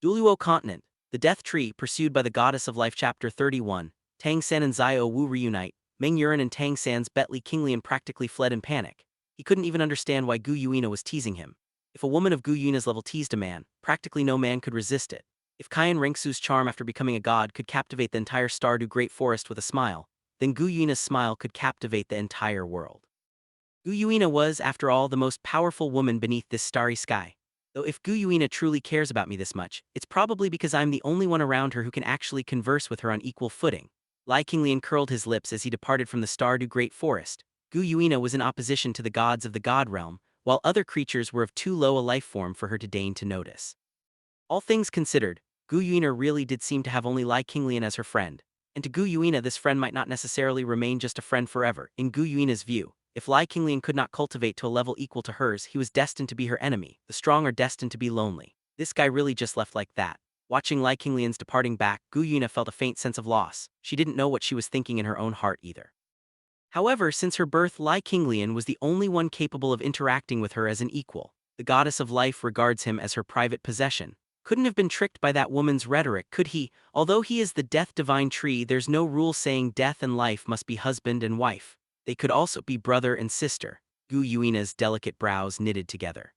Douluo Continent, the Death Tree pursued by the Goddess of Life Chapter 31, Tang San and Xiao Wu reunite. Meng Yuan and Tang San's bet Li Qinglian practically fled in panic. He couldn't even understand why Gu Yuena was teasing him. If a woman of Gu Yuena's level teased a man, practically no man could resist it. If Qian Rengsu's charm after becoming a god could captivate the entire Stardew Great Forest with a smile, then Gu Yuena's smile could captivate the entire world. Gu Yuena was, after all, the most powerful woman beneath this starry sky. Though if Gu Yuena truly cares about me this much, it's probably because I'm the only one around her who can actually converse with her on equal footing. Li Qinglian curled his lips as he departed from the Stardew Great Forest. Gu Yuena was in opposition to the gods of the God Realm, while other creatures were of too low a life form for her to deign to notice. All things considered, Gu Yuena really did seem to have only Li Qinglian as her friend. And to Gu Yuena this friend might not necessarily remain just a friend forever. In Gu Yuena's view, if Li Qinglian could not cultivate to a level equal to hers, he was destined to be her enemy. The strong are destined to be lonely. This guy really just left like that. Watching Li Qinglian's departing back, Gu Yuena felt a faint sense of loss. She didn't know what she was thinking in her own heart either. However, since her birth, Li Qinglian was the only one capable of interacting with her as an equal. The goddess of life regards him as her private possession. Couldn't have been tricked by that woman's rhetoric, could he? Although he is the death divine tree, there's no rule saying death and life must be husband and wife. They could also be brother and sister. Gu Yuena's delicate brows knitted together.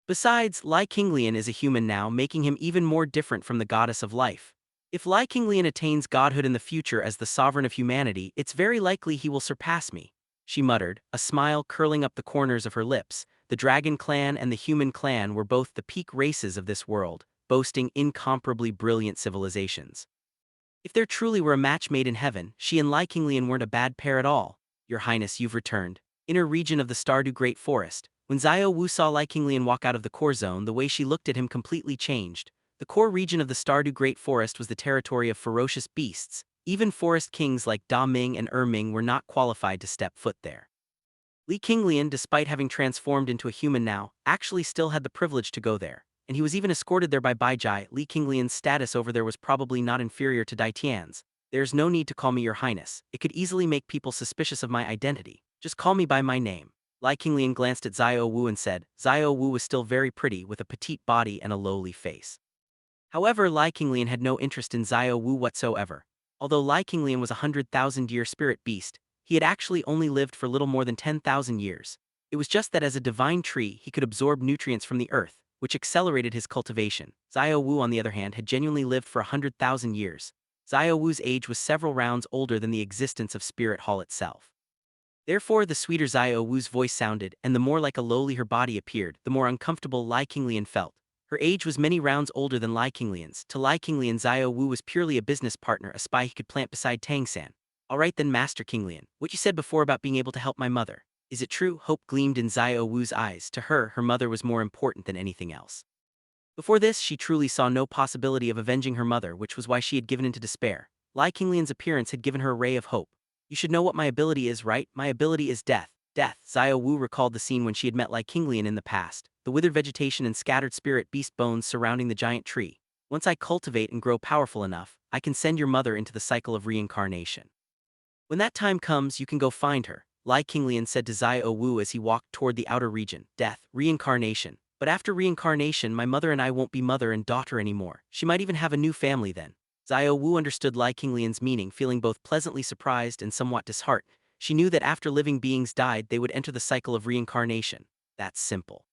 Besides, Li Qinglian is a human now, making him even more different from the goddess of life. If Li Qinglian attains godhood in the future as the sovereign of humanity, it's very likely he will surpass me, she muttered, a smile curling up the corners of her lips. The Dragon Clan and the Human Clan were both the peak races of this world, boasting incomparably brilliant civilizations. If there truly were a match made in heaven, she and Li Qinglian weren't a bad pair at all. Your Highness, you've returned. Inner region of the Stardew Great Forest. When Xiao Wu saw Li Qinglian walk out of the core zone, the way she looked at him completely changed. The core region of the Stardew Great Forest was the territory of ferocious beasts. Even forest kings like Da Ming and Ming were not qualified to step foot there. Li Qinglian, despite having transformed into a human now, actually still had the privilege to go there, and he was even escorted there by Baijai. Li Qinglian's status over there was probably not inferior to Dai Tian's. There's no need to call me your highness. It could easily make people suspicious of my identity. Just call me by my name. Li Qinglian glanced at Xiao Wu and said. Xiao Wu was still very pretty, with a petite body and a lowly face. However, Li Qinglian had no interest in Xiao Wu whatsoever. Although Li Qinglian was a 100,000-year spirit beast, he had actually only lived for little more than 10,000 years. It was just that as a divine tree, he could absorb nutrients from the earth, which accelerated his cultivation. Xiao Wu, on the other hand, had genuinely lived for 100,000 years. Xiao Wu's age was several rounds older than the existence of Spirit Hall itself. Therefore, the sweeter Xiao Wu's voice sounded, and the more like a lowly her body appeared, the more uncomfortable Li Qinglian felt. Her age was many rounds older than Li Qinglian's. To Li Qinglian, Xiao Wu was purely a business partner, a spy he could plant beside Tang San. All right then, Master Qinglian, what you said before about being able to help my mother. Is it true? Hope gleamed in Xiao Wu's eyes. To her, her mother was more important than anything else. Before this, she truly saw no possibility of avenging her mother, which was why she had given into despair. Li Qinglian's appearance had given her a ray of hope. You should know what my ability is, right? My ability is death. Death. Xiao Wu recalled the scene when she had met Li Qinglian in the past, the withered vegetation and scattered spirit beast bones surrounding the giant tree. Once I cultivate and grow powerful enough, I can send your mother into the cycle of reincarnation. When that time comes, you can go find her, Li Qinglian said to Xiao Wu as he walked toward the outer region. Death, reincarnation. But after reincarnation, my mother and I won't be mother and daughter anymore. She might even have a new family then. Xiao Wu understood Li Qinglian's meaning, feeling both pleasantly surprised and somewhat disheartened. She knew that after living beings died, they would enter the cycle of reincarnation. That's simple.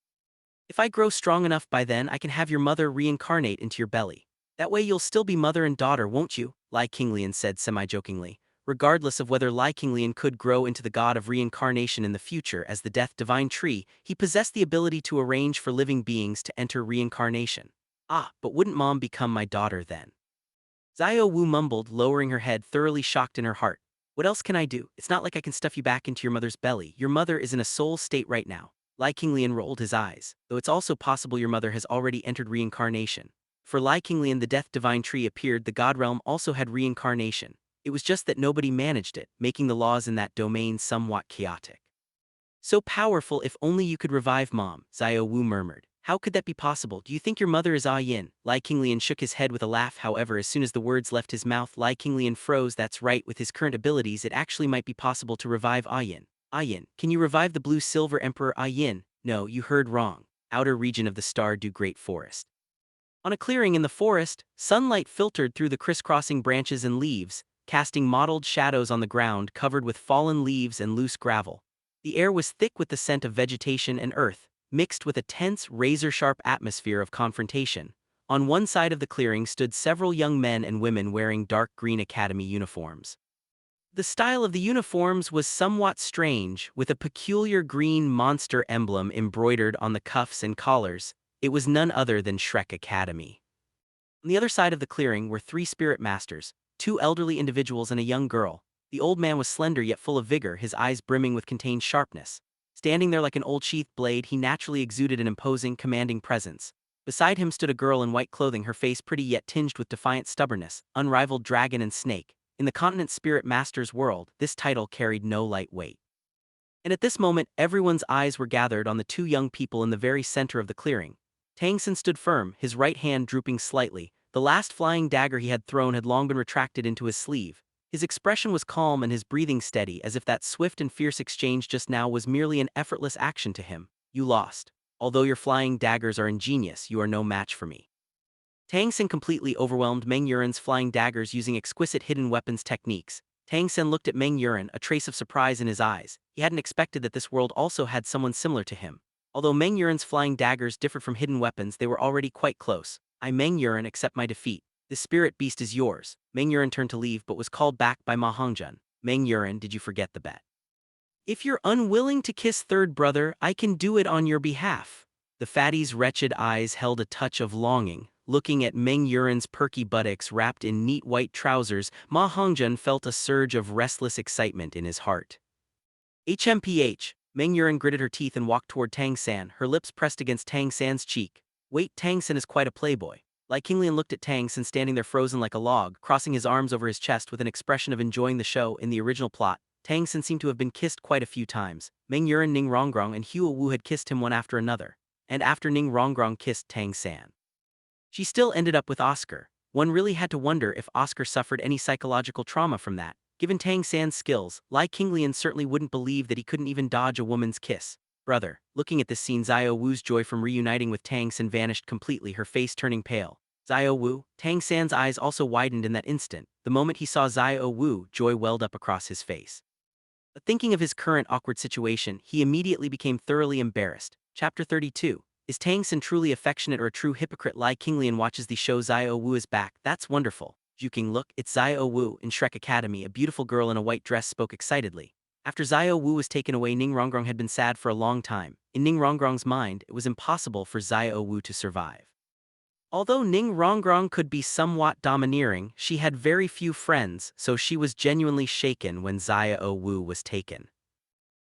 If I grow strong enough by then, I can have your mother reincarnate into your belly. That way you'll still be mother and daughter, won't you? Li Qinglian said semi-jokingly. Regardless of whether Li Qinglian could grow into the god of reincarnation in the future as the death divine tree, he possessed the ability to arrange for living beings to enter reincarnation. Ah, but wouldn't mom become my daughter then? Xiao Wu mumbled, lowering her head, thoroughly shocked in her heart. What else can I do? It's not like I can stuff you back into your mother's belly. Your mother is in a soul state right now. Li Qinglian rolled his eyes, though it's also possible your mother has already entered reincarnation. For Li Qinglian, the death divine tree appeared, the God Realm also had reincarnation. It was just that nobody managed it, making the laws in that domain somewhat chaotic. So powerful, if only you could revive mom, Xiao Wu murmured. How could that be possible? Do you think your mother is Yin? Li Qinglian shook his head with a laugh. However, as soon as the words left his mouth, Li Qinglian froze. That's right, with his current abilities it actually might be possible to revive Yin. Yin, can you revive the blue-silver emperor Yin? No, you heard wrong. Outer region of the Stardew Great Forest. On a clearing in the forest, sunlight filtered through the crisscrossing branches and leaves, casting mottled shadows on the ground covered with fallen leaves and loose gravel. The air was thick with the scent of vegetation and earth, mixed with a tense, razor-sharp atmosphere of confrontation. On one side of the clearing stood several young men and women wearing dark green academy uniforms. The style of the uniforms was somewhat strange, with a peculiar green monster emblem embroidered on the cuffs and collars. It was none other than Shrek Academy. On the other side of the clearing were three spirit masters, two elderly individuals and a young girl. The old man was slender yet full of vigor, his eyes brimming with contained sharpness. Standing there like an old sheathed blade, he naturally exuded an imposing, commanding presence. Beside him stood a girl in white clothing, her face pretty yet tinged with defiant stubbornness, unrivaled dragon and snake. In the continent spirit master's world, this title carried no light weight. And at this moment, everyone's eyes were gathered on the two young people in the very center of the clearing. Tang Sen stood firm, his right hand drooping slightly. The last flying dagger he had thrown had long been retracted into his sleeve. His expression was calm and his breathing steady, as if that swift and fierce exchange just now was merely an effortless action to him. You lost. Although your flying daggers are ingenious, you are no match for me. Tang Sen completely overwhelmed Meng Yuren's flying daggers using exquisite hidden weapons techniques. Tang Sen looked at Meng Yuren, a trace of surprise in his eyes. He hadn't expected that this world also had someone similar to him. Although Meng Yuren's flying daggers differed from hidden weapons, they were already quite close. I, Meng Yuren, accept my defeat. This spirit beast is yours. Meng Yuren turned to leave but was called back by Ma Hongjun. Meng Yuren, did you forget the bet? If you're unwilling to kiss third brother, I can do it on your behalf. The fatty's wretched eyes held a touch of longing. Looking at Meng Yuren's perky buttocks wrapped in neat white trousers, Ma Hongjun felt a surge of restless excitement in his heart. HMPH, Meng Yuren gritted her teeth and walked toward Tang San, her lips pressed against Tang San's cheek. Wait, Tang San is quite a playboy. Li Qinglian looked at Tang San standing there frozen like a log, crossing his arms over his chest with an expression of enjoying the show. In the original plot, Tang San seemed to have been kissed quite a few times. Meng Yuren, Ning Rongrong, and Hua Wu had kissed him one after another. And after Ning Rongrong kissed Tang San, she still ended up with Oscar. One really had to wonder if Oscar suffered any psychological trauma from that. Given Tang San's skills, Li Qinglian certainly wouldn't believe that he couldn't even dodge a woman's kiss. Brother. Looking at this scene, Xiao Wu's joy from reuniting with Tang San vanished completely, her face turning pale. Xiao Wu, Tang San's eyes also widened in that instant. The moment he saw Xiao Wu, joy welled up across his face. But thinking of his current awkward situation, he immediately became thoroughly embarrassed. Chapter 32. Is Tang San truly affectionate or a true hypocrite? Li Qinglian watches the show. Xiao Wu is back. That's wonderful. Juking, look, it's Xiao Wu in Shrek Academy. A beautiful girl in a white dress spoke excitedly. After Xiao Wu was taken away, Ning Rongrong had been sad for a long time. In Ning Rongrong's mind, it was impossible for Xiao Wu to survive. Although Ning Rongrong could be somewhat domineering, she had very few friends, so she was genuinely shaken when Xiao Wu was taken.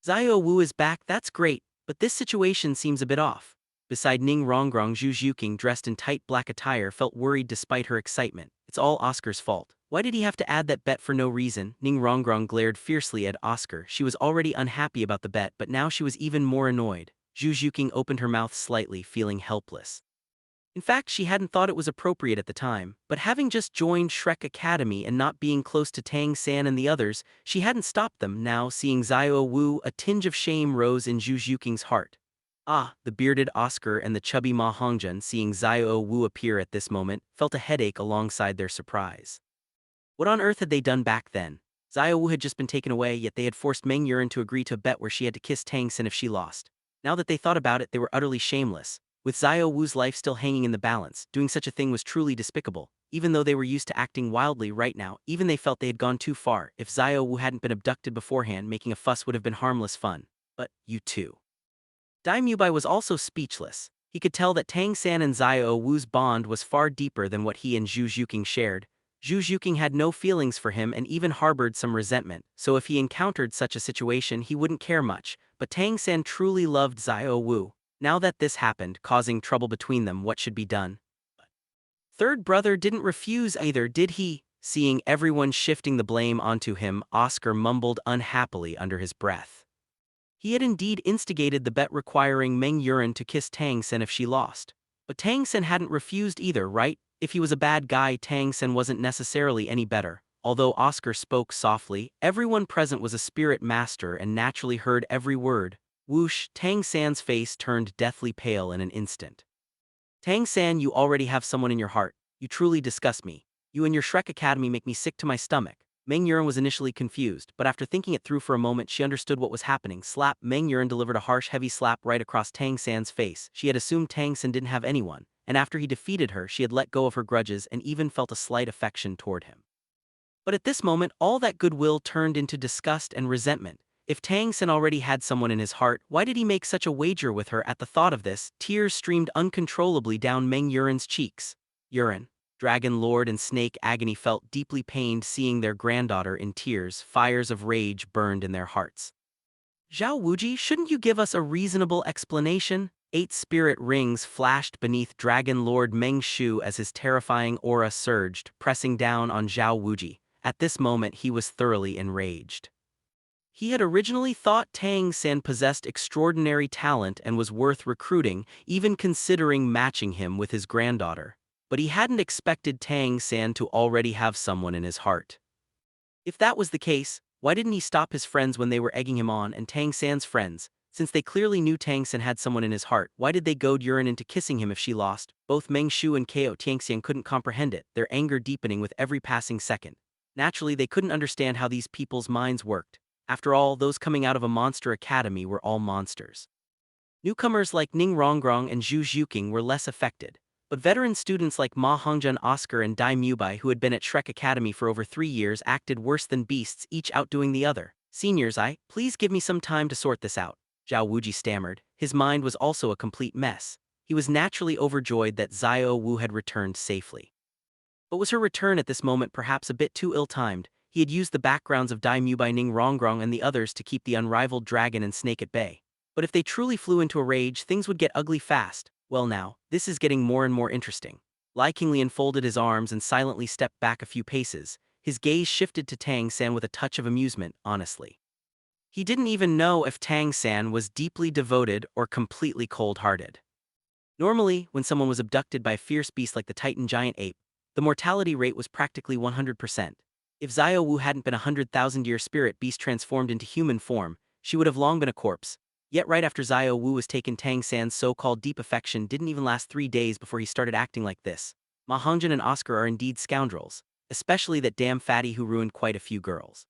Xiao Wu is back, that's great, but this situation seems a bit off. Beside Ning Rongrong, Zhu Zhuqing, dressed in tight black attire, felt worried despite her excitement. It's all Oscar's fault. Why did he have to add that bet for no reason? Ning Rongrong glared fiercely at Oscar. She was already unhappy about the bet, but now she was even more annoyed. Zhu Zhuqing opened her mouth slightly, feeling helpless. In fact, she hadn't thought it was appropriate at the time, but having just joined Shrek Academy and not being close to Tang San and the others, she hadn't stopped them. Now, seeing Xiao Wu, a tinge of shame rose in Zhu Zhuqing's heart. Ah, the bearded Oscar and the chubby Ma Hongjun, seeing Xiao Wu appear at this moment, felt a headache alongside their surprise. What on earth had they done back then? Xiao Wu had just been taken away, yet they had forced Meng Yuren to agree to a bet where she had to kiss Tang San if she lost. Now that they thought about it, they were utterly shameless. With Xiao Wu's life still hanging in the balance, doing such a thing was truly despicable. Even though they were used to acting wildly right now, even they felt they had gone too far. If Xiao Wu hadn't been abducted beforehand, making a fuss would have been harmless fun. But, you too. Dai Mubai was also speechless. He could tell that Tang San and Xiao Wu's bond was far deeper than what he and Zhu Zhuqing shared. Zhu Zhuqing had no feelings for him and even harbored some resentment, so if he encountered such a situation he wouldn't care much, but Tang San truly loved Xiao Wu. Now that this happened, causing trouble between them, what should be done? Third brother didn't refuse either, did he? Seeing everyone shifting the blame onto him, Oscar mumbled unhappily under his breath. He had indeed instigated the bet requiring Meng Yuren to kiss Tang San if she lost. But Tang San hadn't refused either, right? If he was a bad guy, Tang San wasn't necessarily any better. Although Oscar spoke softly, everyone present was a spirit master and naturally heard every word. Whoosh, Tang San's face turned deathly pale in an instant. Tang San, you already have someone in your heart. You truly disgust me. You and your Shrek Academy make me sick to my stomach. Meng Yuren was initially confused, but after thinking it through for a moment she understood what was happening. Slap! Meng Yuren delivered a harsh heavy slap right across Tang San's face. She had assumed Tang San didn't have anyone, and after he defeated her she had let go of her grudges and even felt a slight affection toward him. But at this moment all that goodwill turned into disgust and resentment. If Tang San already had someone in his heart, why did he make such a wager with her? At the thought of this, tears streamed uncontrollably down Meng Yuren's cheeks. Yuren, Dragon Lord and Snake Agony felt deeply pained seeing their granddaughter in tears. Fires of rage burned in their hearts. Zhao Wuji, shouldn't you give us a reasonable explanation? 8 spirit rings flashed beneath Dragon Lord Meng Shu as his terrifying aura surged, pressing down on Zhao Wuji. At this moment he was thoroughly enraged. He had originally thought Tang San possessed extraordinary talent and was worth recruiting, even considering matching him with his granddaughter. But he hadn't expected Tang San to already have someone in his heart. If that was the case, why didn't he stop his friends when they were egging him on, and Tang San's friends? Since they clearly knew Tang San had someone in his heart, why did they goad Yuren into kissing him if she lost? Both Meng Shu and Ko Tianxian couldn't comprehend it, their anger deepening with every passing second. Naturally, they couldn't understand how these people's minds worked. After all, those coming out of a monster academy were all monsters. Newcomers like Ning Rongrong and Zhu Zhuqing were less affected, but veteran students like Ma Hongjun Oscar and Dai Mubai, who had been at Shrek Academy for over 3 years, acted worse than beasts, each outdoing the other. Seniors, please give me some time to sort this out, Zhao Wuji stammered. His mind was also a complete mess. He was naturally overjoyed that Xiao Wu had returned safely. But was her return at this moment perhaps a bit too ill-timed? He had used the backgrounds of Dai Mubai, Ning Rongrong and the others to keep the unrivaled dragon and snake at bay. But if they truly flew into a rage, things would get ugly fast. Well now, this is getting more and more interesting. Li Qinglian folded his arms and silently stepped back a few paces. His gaze shifted to Tang San with a touch of amusement, honestly. He didn't even know if Tang San was deeply devoted or completely cold-hearted. Normally, when someone was abducted by a fierce beast like the Titan giant ape, the mortality rate was practically 100%. If Xiao Wu hadn't been a 100,000-year spirit beast transformed into human form, she would have long been a corpse. Yet right after Xiao Wu was taken, Tang San's so-called deep affection didn't even last 3 days before he started acting like this. Ma Hongjun and Oscar are indeed scoundrels, especially that damn fatty who ruined quite a few girls.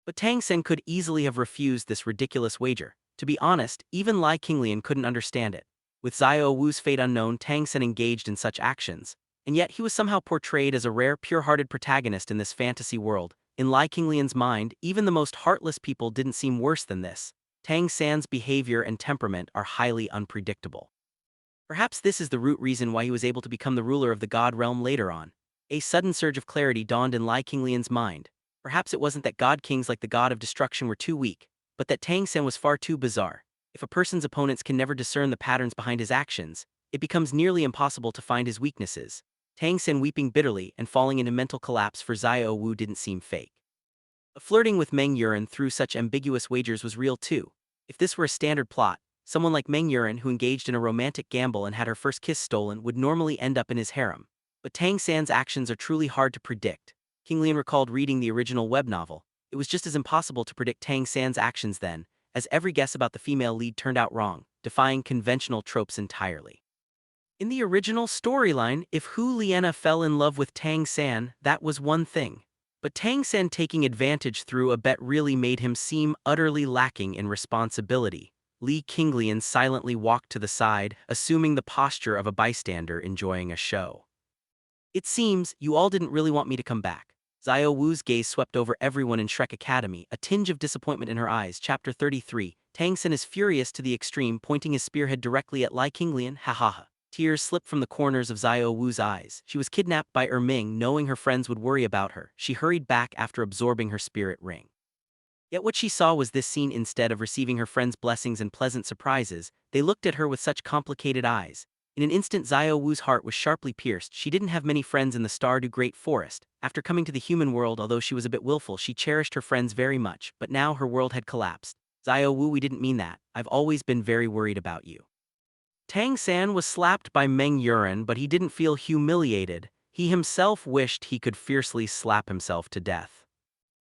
But Tang San could easily have refused this ridiculous wager. To be honest, even Li Qinglian couldn't understand it. With Xiao Wu's fate unknown, Tang San engaged in such actions, and yet he was somehow portrayed as a rare, pure-hearted protagonist in this fantasy world. In Li Qinglian's mind, even the most heartless people didn't seem worse than this. Tang San's behavior and temperament are highly unpredictable. Perhaps this is the root reason why he was able to become the ruler of the God Realm later on. A sudden surge of clarity dawned in Li Qinglian's mind. Perhaps it wasn't that God Kings like the God of Destruction were too weak, but that Tang San was far too bizarre. If a person's opponents can never discern the patterns behind his actions, it becomes nearly impossible to find his weaknesses. Tang San weeping bitterly and falling into mental collapse for Xiao Wu didn't seem fake. Flirting with Meng Yuren through such ambiguous wagers was real too. If this were a standard plot, someone like Meng Yuren who engaged in a romantic gamble and had her first kiss stolen would normally end up in his harem. But Tang San's actions are truly hard to predict. Qinglian recalled reading the original web novel. It was just as impossible to predict Tang San's actions then, as every guess about the female lead turned out wrong, defying conventional tropes entirely. In the original storyline, if Hu Liena fell in love with Tang San, that was one thing. But Tang San taking advantage through a bet really made him seem utterly lacking in responsibility. Li Qinglian silently walked to the side, assuming the posture of a bystander enjoying a show. It seems you all didn't really want me to come back. Xiao Wu's gaze swept over everyone in Shrek Academy, a tinge of disappointment in her eyes. Chapter 33, Tang San is furious to the extreme, pointing his spearhead directly at Li Qinglian. Ha ha ha. Tears slipped from the corners of Xiao Wu's eyes. She was kidnapped by Ming, knowing her friends would worry about her. She hurried back after absorbing her spirit ring. Yet what she saw was this scene: instead of receiving her friends' blessings and pleasant surprises, they looked at her with such complicated eyes. In an instant Xiao Wu's heart was sharply pierced. She didn't have many friends in the Stardew Great Forest. After coming to the human world, although she was a bit willful, she cherished her friends very much, but now her world had collapsed. Xiao Wu, we didn't mean that. I've always been very worried about you. Tang San was slapped by Meng Yuren, but he didn't feel humiliated. He himself wished he could fiercely slap himself to death.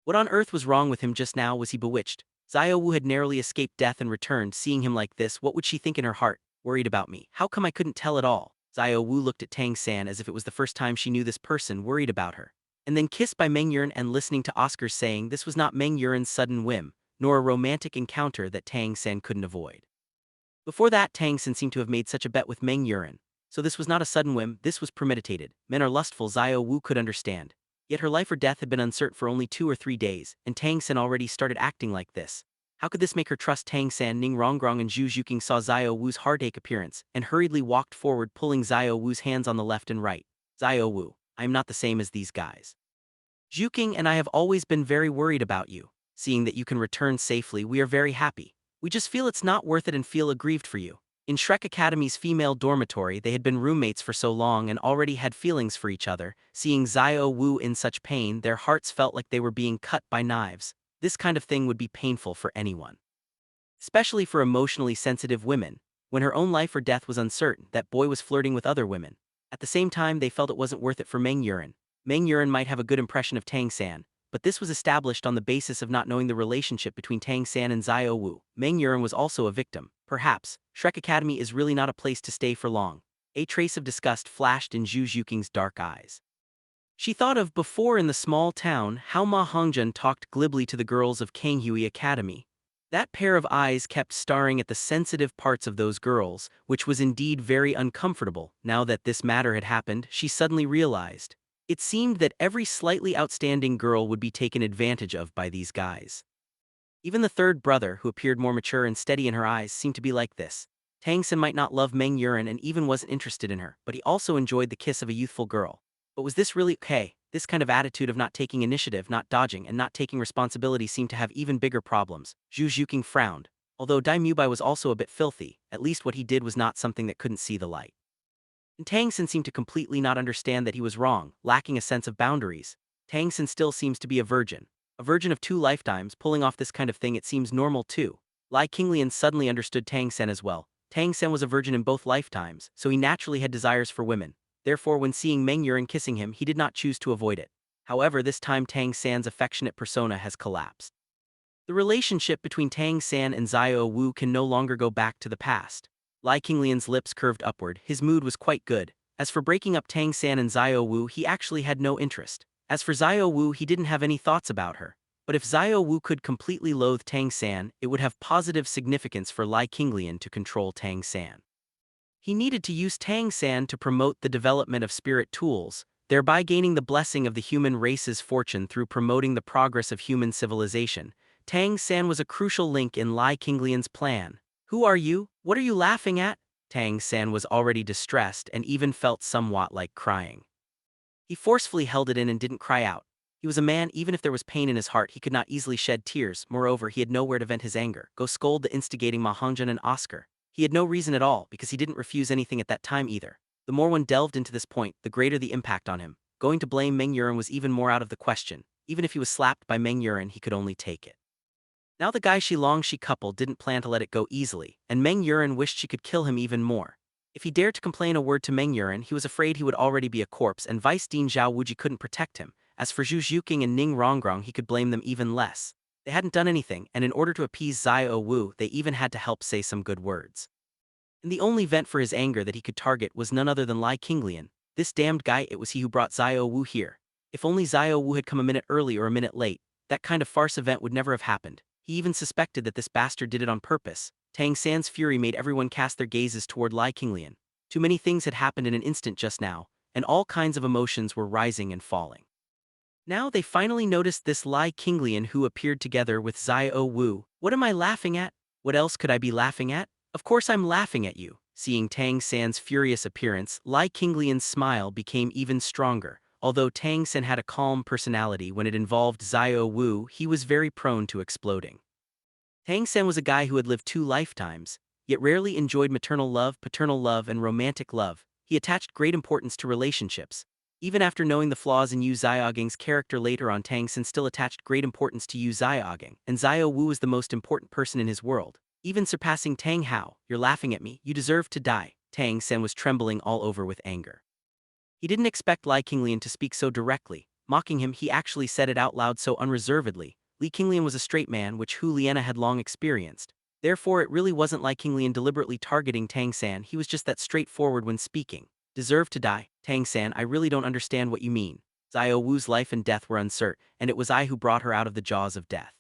What on earth was wrong with him just now? Was he bewitched? Xiao Wu had narrowly escaped death and returned. Seeing him like this, what would she think in her heart? Worried about me? How come I couldn't tell at all? Xiao Wu looked at Tang San as if it was the first time she knew this person worried about her. And then kissed by Meng Yuan and listening to Oscar saying this was not Meng Yuan's sudden whim, nor a romantic encounter that Tang San couldn't avoid. Before that, Tang San seemed to have made such a bet with Meng Yuan. So this was not a sudden whim, this was premeditated. Men are lustful, Xiao Wu could understand. Yet her life or death had been uncertain for only 2 or 3 days, and Tang San already started acting like this. How could this make her trust Tang San? Ning Rongrong and Zhu Zhuqing saw Xiao Wu's heartache appearance, and hurriedly walked forward, pulling Xiao Wu's hands on the left and right. Xiao Wu, I am not the same as these guys. Zhuqing and I have always been very worried about you. Seeing that you can return safely, we are very happy. We just feel it's not worth it and feel aggrieved for you. In Shrek Academy's female dormitory, they had been roommates for so long and already had feelings for each other. Seeing Xiao Wu in such pain, their hearts felt like they were being cut by knives. This kind of thing would be painful for anyone. Especially for emotionally sensitive women. When her own life or death was uncertain, that boy was flirting with other women. At the same time, they felt it wasn't worth it for Meng Yuan. Meng Yuan might have a good impression of Tang San, but this was established on the basis of not knowing the relationship between Tang San and Xiao Wu. Meng Yuan was also a victim. Perhaps, Shrek Academy is really not a place to stay for long. A trace of disgust flashed in Zhu Zhuqing's dark eyes. She thought of before in the small town how Ma Hongjun talked glibly to the girls of Kanghui Academy. That pair of eyes kept staring at the sensitive parts of those girls, which was indeed very uncomfortable. Now that this matter had happened, she suddenly realized. It seemed that every slightly outstanding girl would be taken advantage of by these guys. Even the third brother, who appeared more mature and steady in her eyes, seemed to be like this. Tang San might not love Meng Yuan and even wasn't interested in her, but he also enjoyed the kiss of a youthful girl. But was this really okay? This kind of attitude of not taking initiative, not dodging, and not taking responsibility seemed to have even bigger problems. Zhu Zhuqing frowned. Although Dai Mubai was also a bit filthy, at least what he did was not something that couldn't see the light. And Tang San seemed to completely not understand that he was wrong, lacking a sense of boundaries. Tang San still seems to be a virgin. A virgin of 2 lifetimes, pulling off this kind of thing, it seems normal too. Li Qinglian suddenly understood Tang San as well. Tang San was a virgin in both lifetimes, so he naturally had desires for women. Therefore, when seeing Meng Yuan kissing him, he did not choose to avoid it. However, this time Tang San's affectionate persona has collapsed. The relationship between Tang San and Xiao Wu can no longer go back to the past. Li Qinglian's lips curved upward, his mood was quite good. As for breaking up Tang San and Xiao Wu, he actually had no interest. As for Xiao Wu, he didn't have any thoughts about her. But if Xiao Wu could completely loathe Tang San, it would have positive significance for Li Qinglian to control Tang San. He needed to use Tang San to promote the development of spirit tools, thereby gaining the blessing of the human race's fortune through promoting the progress of human civilization. Tang San was a crucial link in Li Qinglian's plan. Who are you? What are you laughing at? Tang San was already distressed and even felt somewhat like crying. He forcefully held it in and didn't cry out. He was a man, even if there was pain in his heart, he could not easily shed tears. Moreover, he had nowhere to vent his anger. Go scold the instigating Ma Hongjun and Oscar. He had no reason at all, because he didn't refuse anything at that time either. The more one delved into this point, the greater the impact on him. Going to blame Meng Yuan was even more out of the question. Even if he was slapped by Meng Yuan, he could only take it. Now the Gai Shi couple didn't plan to let it go easily, and Meng Yuan wished she could kill him even more. If he dared to complain a word to Meng Yuan, he was afraid he would already be a corpse, and Vice Dean Zhao Wuji couldn't protect him. As for Zhu Zhuqing and Ning Rongrong, he could blame them even less. They hadn't done anything, and in order to appease Xiao Wu, they even had to help say some good words. And the only vent for his anger that he could target was none other than Li Qinglian. This damned guy, it was he who brought Xiao Wu here. If only Xiao Wu had come a minute early or a minute late, that kind of farce event would never have happened. He even suspected that this bastard did it on purpose. Tang San's fury made everyone cast their gazes toward Li Qinglian. Too many things had happened in an instant just now, and all kinds of emotions were rising and falling. Now they finally noticed this Li Qinglian who appeared together with Xiao Wu. What am I laughing at? What else could I be laughing at? Of course I'm laughing at you. Seeing Tang San's furious appearance, Li Qinglian's smile became even stronger. Although Tang San had a calm personality, when it involved Xiao Wu, he was very prone to exploding. Tang San was a guy who had lived 2 lifetimes, yet rarely enjoyed maternal love, paternal love, and romantic love. He attached great importance to relationships. Even after knowing the flaws in Yu Xiaoging's character later on, Tang San still attached great importance to Yu Xiaoging, and Xiao Wu was the most important person in his world, even surpassing Tang Hao. You're laughing at me, you deserve to die. Tang San was trembling all over with anger. He didn't expect Li Qinglian to speak so directly. Mocking him, he actually said it out loud so unreservedly. Li Qinglian was a straight man, which Hu Liena had long experienced. Therefore, it really wasn't Li Qinglian deliberately targeting Tang San, he was just that straightforward when speaking. Deserve to die? Tang San, I really don't understand what you mean. Xiao Wu's life and death were uncertain, and it was I who brought her out of the jaws of death.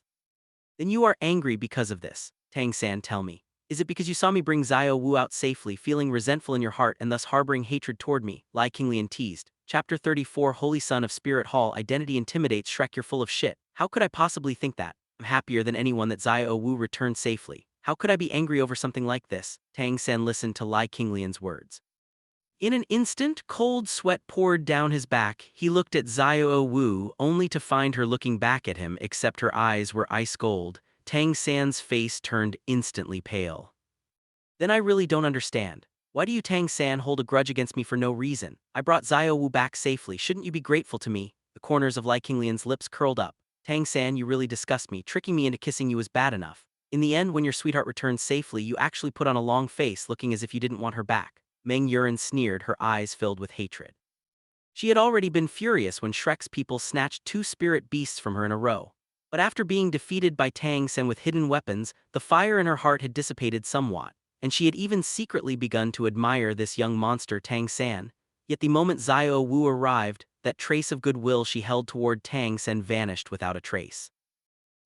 Then you are angry because of this. Tang San, tell me. Is it because you saw me bring Xiao Wu out safely, feeling resentful in your heart and thus harboring hatred toward me? Li Qinglian teased. Chapter 34 Holy Son of Spirit Hall Identity intimidates Shrek, you're full of shit. How could I possibly think that? I'm happier than anyone that Xiao Wu returned safely. How could I be angry over something like this? Tang San listened to Li Qinglian's words. In an instant, cold sweat poured down his back. He looked at Xiao Wu, only to find her looking back at him, except her eyes were ice cold. Tang San's face turned instantly pale. Then I really don't understand. Why do you, Tang San, hold a grudge against me for no reason? I brought Xiao Wu back safely. Shouldn't you be grateful to me? The corners of Li Qinglian's lips curled up. Tang San, you really disgust me. Tricking me into kissing you is bad enough. In the end, when your sweetheart returned safely, you actually put on a long face, looking as if you didn't want her back. Meng Yuren sneered, her eyes filled with hatred. She had already been furious when Shrek's people snatched 2 spirit beasts from her in a row. But after being defeated by Tang San with hidden weapons, the fire in her heart had dissipated somewhat, and she had even secretly begun to admire this young monster Tang San. Yet the moment Xiao Wu arrived, that trace of goodwill she held toward Tang San vanished without a trace.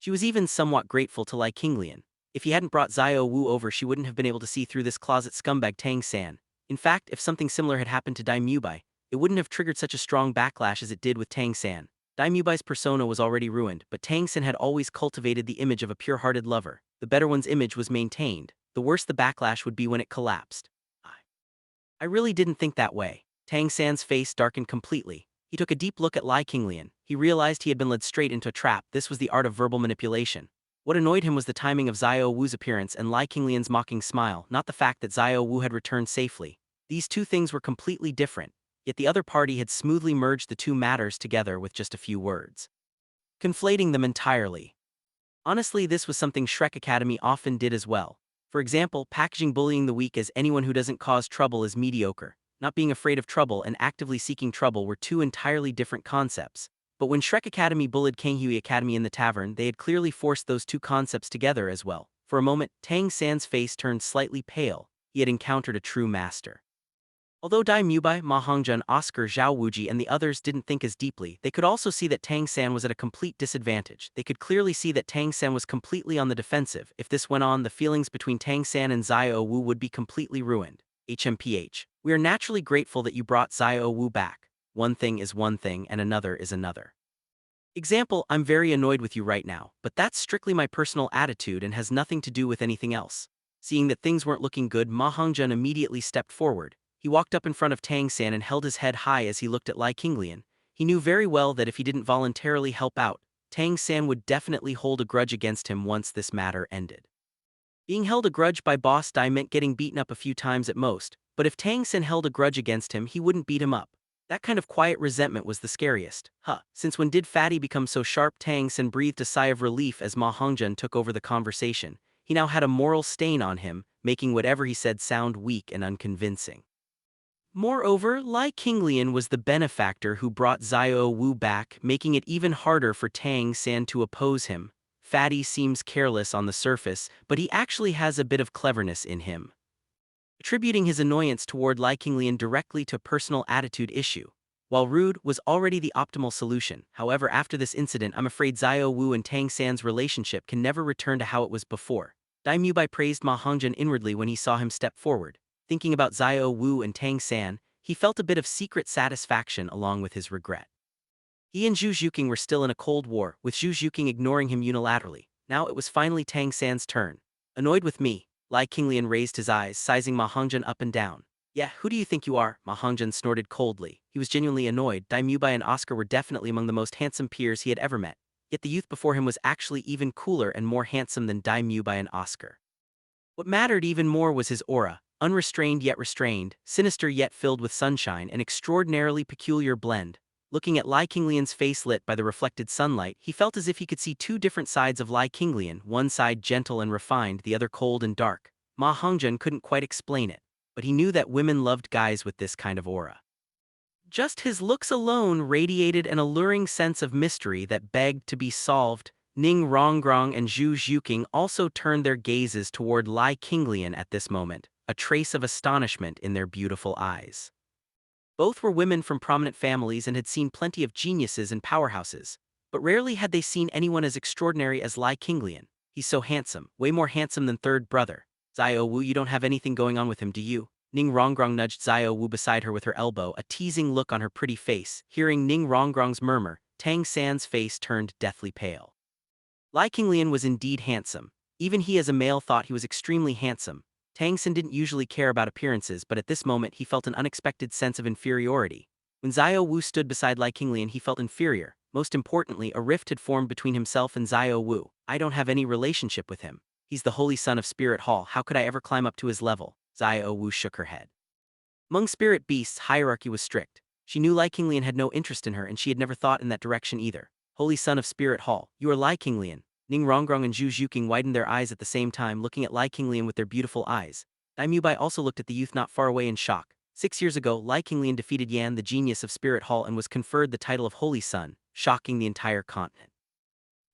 She was even somewhat grateful to Li Qinglian. If he hadn't brought Xiao Wu over, she wouldn't have been able to see through this closet scumbag Tang San. In fact, if something similar had happened to Dai Mubai, it wouldn't have triggered such a strong backlash as it did with Tang San. Dai Mubai's persona was already ruined, but Tang San had always cultivated the image of a pure-hearted lover. The better one's image was maintained. The worse the backlash would be when it collapsed. I really didn't think that way. Tang San's face darkened completely. He took a deep look at Li Qinglian. He realized he had been led straight into a trap. This was the art of verbal manipulation. What annoyed him was the timing of Xiao Wu's appearance and Li Qinglian's mocking smile, not the fact that Xiao Wu had returned safely. These two things were completely different, yet the other party had smoothly merged the two matters together with just a few words, conflating them entirely. Honestly, this was something Shrek Academy often did as well. For example, packaging bullying the weak as anyone who doesn't cause trouble is mediocre. Not being afraid of trouble and actively seeking trouble were two entirely different concepts. But when Shrek Academy bullied Kanghui Academy in the tavern, they had clearly forced those two concepts together as well. For a moment, Tang San's face turned slightly pale. He had encountered a true master. Although Dai Mubai, Ma Hongjun, Oscar, Zhao Wuji and the others didn't think as deeply, they could also see that Tang San was at a complete disadvantage. They could clearly see that Tang San was completely on the defensive. If this went on, the feelings between Tang San and Xiao Wu would be completely ruined. HMPH. We are naturally grateful that you brought Xiao Wu back. One thing is one thing and another is another. Example, I'm very annoyed with you right now, but that's strictly my personal attitude and has nothing to do with anything else. Seeing that things weren't looking good, Ma Hongjun immediately stepped forward. He walked up in front of Tang San and held his head high as he looked at Li Qinglian. He knew very well that if he didn't voluntarily help out, Tang San would definitely hold a grudge against him once this matter ended. Being held a grudge by Boss Dai meant getting beaten up a few times at most, but if Tang San held a grudge against him, he wouldn't beat him up. That kind of quiet resentment was the scariest. Since when did Fatty become so sharp? Tang San breathed a sigh of relief as Ma Hongjun took over the conversation. He now had a moral stain on him, making whatever he said sound weak and unconvincing. Moreover, Li Qinglian was the benefactor who brought Xiao Wu back, making it even harder for Tang San to oppose him. Fatty seems careless on the surface, but he actually has a bit of cleverness in him. Attributing his annoyance toward Li Qinglian directly to a personal attitude issue. While rude was already the optimal solution, however, after this incident, I'm afraid Xiao Wu and Tang San's relationship can never return to how it was before. Dai Mubai praised Ma Hongjun inwardly when he saw him step forward. Thinking about Xiao Wu and Tang San, he felt a bit of secret satisfaction along with his regret. He and Zhu Zhuqing were still in a cold war, with Zhu Zhuqing ignoring him unilaterally. Now it was finally Tang San's turn. Annoyed with me, Li Qinglian raised his eyes, sizing Ma Hongjun up and down. Yeah, who do you think you are? Ma Hongjun snorted coldly. He was genuinely annoyed. Dai Mubai and Oscar were definitely among the most handsome peers he had ever met. Yet the youth before him was actually even cooler and more handsome than Dai Mubai and Oscar. What mattered even more was his aura, unrestrained yet restrained, sinister yet filled with sunshine, an extraordinarily peculiar blend. Looking at Li Qinglian's face lit by the reflected sunlight, he felt as if he could see two different sides of Li Qinglian, one side gentle and refined, the other cold and dark. Ma Hongjun couldn't quite explain it, but he knew that women loved guys with this kind of aura. Just his looks alone radiated an alluring sense of mystery that begged to be solved. Ning Rongrong and Zhu Zhuqing also turned their gazes toward Li Qinglian at this moment, a trace of astonishment in their beautiful eyes. Both were women from prominent families and had seen plenty of geniuses and powerhouses, but rarely had they seen anyone as extraordinary as Li Qinglian. He's so handsome, way more handsome than third brother. Zio Wu, you don't have anything going on with him, do you? Ning Rongrong nudged Zio Wu beside her with her elbow, a teasing look on her pretty face. Hearing Ning Rongrong's murmur, Tang San's face turned deathly pale. Li Qinglian was indeed handsome. Even he as a male thought he was extremely handsome. Tang San didn't usually care about appearances, but at this moment he felt an unexpected sense of inferiority. When Zio Wu stood beside Li Qinglian, he felt inferior. Most importantly, a rift had formed between himself and Zio Wu. I don't have any relationship with him. He's the holy son of Spirit Hall. How could I ever climb up to his level? Zio Wu shook her head. Among spirit beasts, hierarchy was strict. She knew Li Qinglian had no interest in her, and she had never thought in that direction either. Holy son of Spirit Hall, you are Li Qinglian. Ning Rongrong and Zhu Zhuqing widened their eyes at the same time, looking at Li Qinglian with their beautiful eyes. Dai Bai also looked at the youth not far away in shock. 6 years ago, Li Qinglian defeated Yan, the genius of Spirit Hall, and was conferred the title of Holy Son, shocking the entire continent.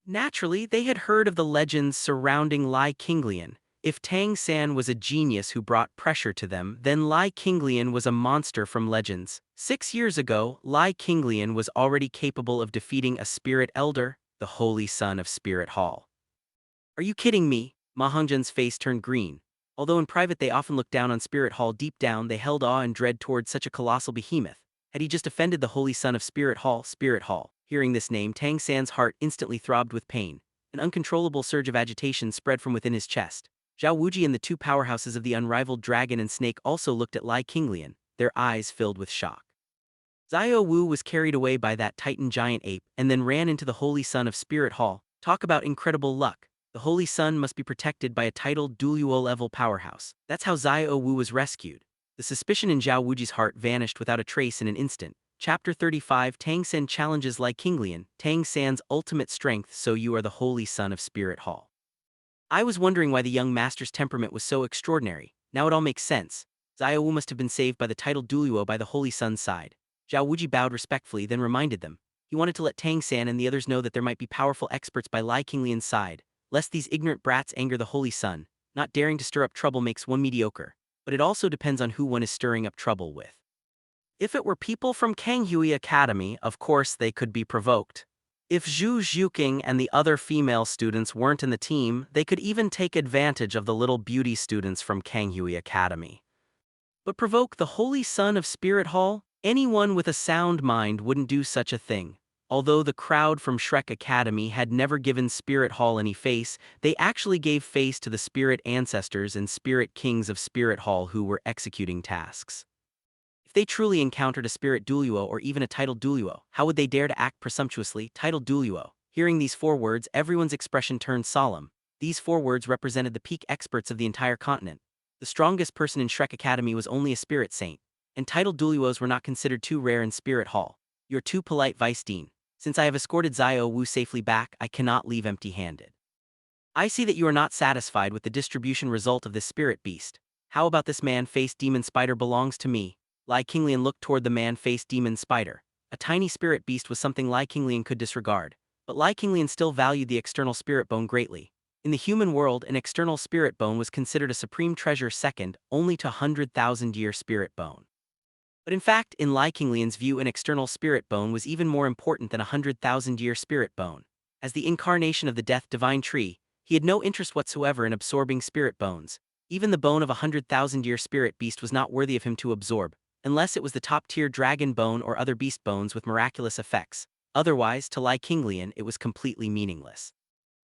Naturally, they had heard of the legends surrounding Li Qinglian. If Tang San was a genius who brought pressure to them, then Li Qinglian was a monster from legends. 6 years ago, Li Qinglian was already capable of defeating a spirit elder, the holy son of Spirit Hall. Are you kidding me? Ma Hongzhen's face turned green. Although in private they often looked down on Spirit Hall, deep down they held awe and dread towards such a colossal behemoth. Had he just offended the holy son of Spirit Hall, Spirit Hall? Hearing this name, Tang San's heart instantly throbbed with pain. An uncontrollable surge of agitation spread from within his chest. Zhao Wuji and the two powerhouses of the unrivaled dragon and snake also looked at Li Qinglian, their eyes filled with shock. Zio Wu was carried away by that titan giant ape and then ran into the holy son of Spirit Hall. Talk about incredible luck. The holy son must be protected by a titled Douluo-level powerhouse. That's how Zio Wu was rescued. The suspicion in Zhao Wuji's heart vanished without a trace in an instant. Chapter 35 Tang San challenges Li Qinglian, Tang San's ultimate strength. So you are the holy son of Spirit Hall. I was wondering why the young master's temperament was so extraordinary. Now it all makes sense. Zio Wu must have been saved by the titled Douluo by the holy son's side. Zhao Wuji bowed respectfully, then reminded them. He wanted to let Tang San and the others know that there might be powerful experts by Li Qinglian's side, lest these ignorant brats anger the holy son. Not daring to stir up trouble makes one mediocre, but it also depends on who one is stirring up trouble with. If it were people from Kanghui Academy, of course they could be provoked. If Zhu Zhuqing and the other female students weren't in the team, they could even take advantage of the little beauty students from Kanghui Academy. But provoke the holy son of Spirit Hall? Anyone with a sound mind wouldn't do such a thing. Although the crowd from Shrek Academy had never given Spirit Hall any face, they actually gave face to the spirit ancestors and spirit kings of Spirit Hall who were executing tasks. If they truly encountered a spirit Douluo or even a titled Douluo, how would they dare to act presumptuously? Titled Douluo. Hearing these 4 words, everyone's expression turned solemn. These 4 words represented the peak experts of the entire continent. The strongest person in Shrek Academy was only a spirit saint, and titled Douluos were not considered too rare in Spirit Hall. You're too polite, Vice Dean. Since I have escorted Zio Wu safely back, I cannot leave empty-handed. I see that you are not satisfied with the distribution result of this spirit beast. How about this man-faced demon spider belongs to me? Li Qinglian looked toward the man-faced demon spider. A tiny spirit beast was something Li Qinglian could disregard, but Li Qinglian still valued the external spirit bone greatly. In the human world, an external spirit bone was considered a supreme treasure second only to 100,000-year spirit bone. But in fact, in Li Qinglian's view, an external spirit bone was even more important than a 100,000-year spirit bone. As the incarnation of the death divine tree, he had no interest whatsoever in absorbing spirit bones. Even the bone of a 100,000-year spirit beast was not worthy of him to absorb, unless it was the top-tier dragon bone or other beast bones with miraculous effects. Otherwise, to Li Qinglian, it was completely meaningless.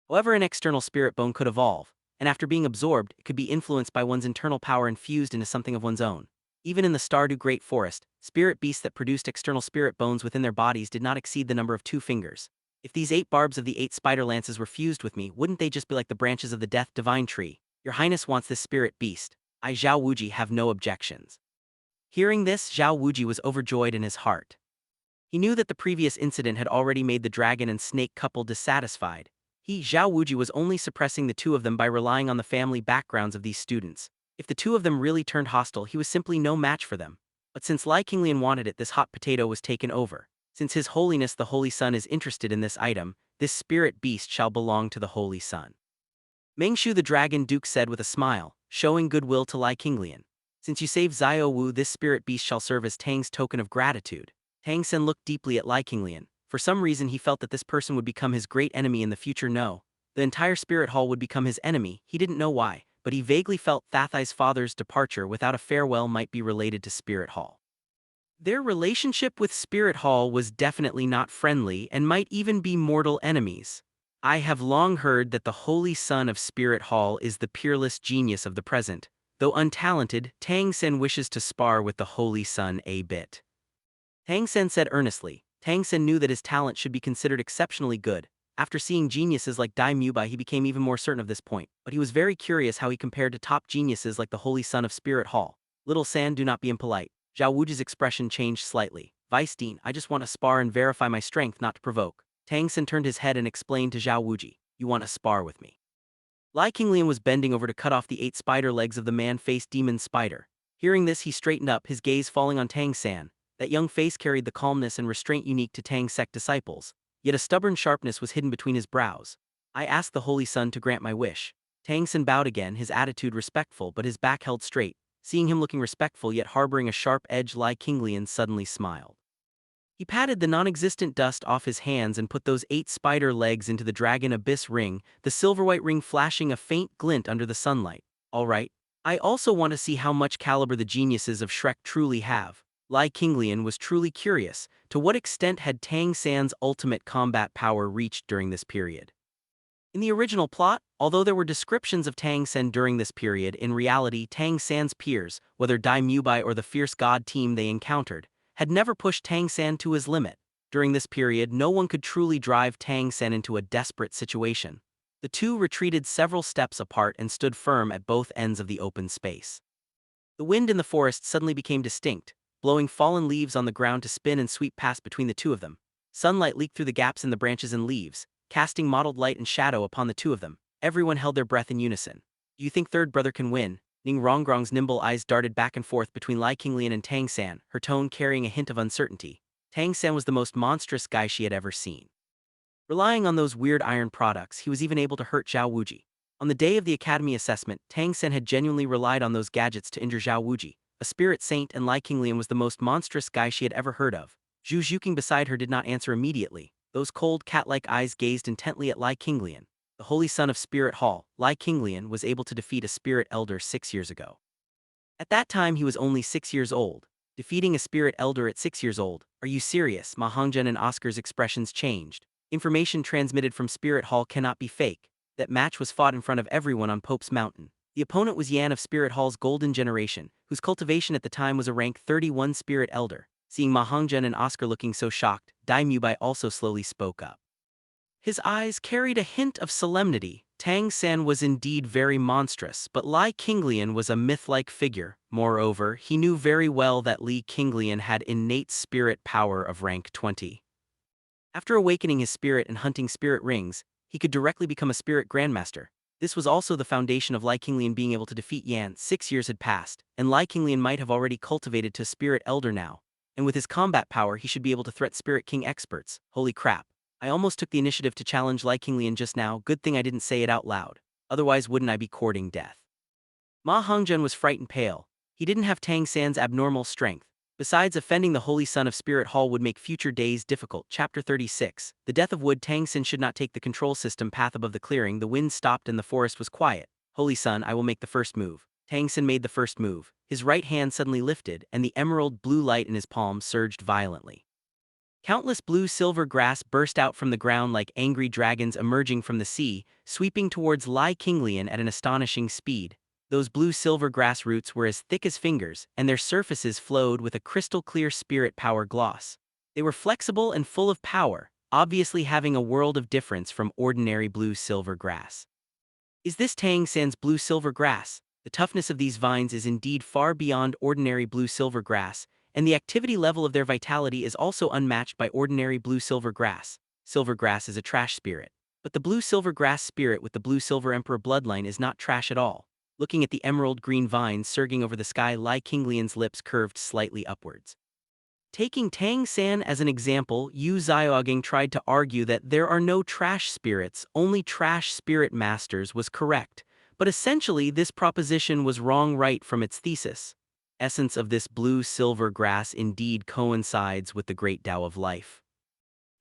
However, an external spirit bone could evolve, and after being absorbed, it could be influenced by one's internal power and fused into something of one's own. Even in the Stardew Great Forest, spirit beasts that produced external spirit bones within their bodies did not exceed the number of 2 fingers. If these 8 barbs of the 8 spider lances were fused with me, wouldn't they just be like the branches of the death divine tree? Your Highness wants this spirit beast. I, Zhao Wuji, have no objections. Hearing this, Zhao Wuji was overjoyed in his heart. He knew that the previous incident had already made the dragon and snake couple dissatisfied. He, Zhao Wuji, was only suppressing the 2 of them by relying on the family backgrounds of these students. If the 2 of them really turned hostile, he was simply no match for them. But since Li Qinglian wanted it, this hot potato was taken over. Since His Holiness the Holy Sun is interested in this item, this spirit beast shall belong to the Holy Sun. Mengshu the Dragon Duke said with a smile, showing goodwill to Li Qinglian. Since you saved Xiao Wu, this spirit beast shall serve as Tang's token of gratitude. Tang Sen looked deeply at Li Qinglian. For some reason he felt that this person would become his great enemy in the future. No. The entire spirit hall would become his enemy, he didn't know why, but he vaguely felt Thathai's father's departure without a farewell might be related to Spirit Hall. Their relationship with Spirit Hall was definitely not friendly and might even be mortal enemies. I have long heard that the Holy Son of Spirit Hall is the peerless genius of the present. Though untalented, Tang Sen wishes to spar with the Holy Son a bit. Tang Sen said earnestly. Tang Sen knew that his talent should be considered exceptionally good. After seeing geniuses like Dai Mubai, he became even more certain of this point, but he was very curious how he compared to top geniuses like the Holy Son of Spirit Hall. Little San, do not be impolite. Zhao Wuji's expression changed slightly. Vice Dean, I just want to spar and verify my strength, not to provoke. Tang Sen turned his head and explained to Zhao Wuji, you want to spar with me. Li Qinglian was bending over to cut off the 8 spider legs of the man-faced demon spider. Hearing this, he straightened up, his gaze falling on Tang San. That young face carried the calmness and restraint unique to Tang's sect disciples, yet a stubborn sharpness was hidden between his brows. I asked the Holy Son to grant my wish. Tang San bowed again, his attitude respectful but his back held straight. Seeing him looking respectful yet harboring a sharp edge, Li Qinglian suddenly smiled. He patted the non-existent dust off his hands and put those 8 spider legs into the dragon abyss ring, the silver-white ring flashing a faint glint under the sunlight. All right. I also want to see how much caliber the geniuses of Shrek truly have. Li Qinglian was truly curious, to what extent had Tang San's ultimate combat power reached during this period. In the original plot, although there were descriptions of Tang Sen during this period, in reality Tang San's peers, whether Dai Mubai or the fierce god team they encountered, had never pushed Tang San to his limit. During this period, no one could truly drive Tang Sen into a desperate situation. The two retreated several steps apart and stood firm at both ends of the open space. The wind in the forest suddenly became distinct, blowing fallen leaves on the ground to spin and sweep past between the two of them. Sunlight leaked through the gaps in the branches and leaves, casting mottled light and shadow upon the two of them. Everyone held their breath in unison. Do you think third brother can win? Ning Rongrong's nimble eyes darted back and forth between Li Qinglian and Tang San, her tone carrying a hint of uncertainty. Tang San was the most monstrous guy she had ever seen. Relying on those weird iron products, he was even able to hurt Zhao Wuji. On the day of the academy assessment, Tang Sen had genuinely relied on those gadgets to injure Zhao Wuji. A spirit saint, and Li Qinglian was the most monstrous guy she had ever heard of. Zhu Zhuqing beside her did not answer immediately. Those cold cat-like eyes gazed intently at Li Qinglian. The Holy Son of Spirit Hall, Li Qinglian, was able to defeat a spirit elder 6 years ago. At that time he was only 6 years old. Defeating a spirit elder at 6 years old? Are you serious? Ma Hongzhen and Oscar's expressions changed. Information transmitted from Spirit Hall cannot be fake. That match was fought in front of everyone on Pope's Mountain. The opponent was Yan of Spirit Hall's Golden Generation, whose cultivation at the time was a rank 31 Spirit Elder. Seeing Ma Hongzhen and Oscar looking so shocked, Dai Mubai also slowly spoke up. His eyes carried a hint of solemnity. Tang San was indeed very monstrous, but Li Qinglian was a myth-like figure. Moreover, he knew very well that Li Qinglian had innate spirit power of rank 20. After awakening his spirit and hunting spirit rings, he could directly become a spirit grandmaster. This was also the foundation of Li Qinglian being able to defeat Yan. 6 years had passed, and Li Qinglian might have already cultivated to spirit elder now. And with his combat power he should be able to threat Spirit King experts. Holy crap. I almost took the initiative to challenge Li Qinglian just now, good thing I didn't say it out loud. Otherwise wouldn't I be courting death? Ma Hongzhen was frightened pale. He didn't have Tang San's abnormal strength. Besides, offending the Holy Son of Spirit Hall would make future days difficult. Chapter 36. The Death of Wood. Tang San should not take the control system path above the clearing. The wind stopped and the forest was quiet. Holy Son, I will make the first move. Tang San made the first move. His right hand suddenly lifted, and the emerald blue light in his palm surged violently. Countless blue-silver grass burst out from the ground like angry dragons emerging from the sea, sweeping towards Li Qinglian at an astonishing speed. Those blue-silver grass roots were as thick as fingers, and their surfaces flowed with a crystal-clear spirit power gloss. They were flexible and full of power, obviously having a world of difference from ordinary blue-silver grass. Is this Tang San's blue-silver grass? The toughness of these vines is indeed far beyond ordinary blue-silver grass, and the activity level of their vitality is also unmatched by ordinary blue-silver grass. Silver grass is a trash spirit. But the blue-silver grass spirit with the blue-silver emperor bloodline is not trash at all. Looking at the emerald-green vines surging over the sky, Li Qinglian's lips curved slightly upwards. Taking Tang San as an example, Yu Xiaogang tried to argue that there are no trash spirits, only trash spirit masters was correct, but essentially this proposition was wrong right from its thesis. essence of this blue-silver grass indeed coincides with the great Tao of life.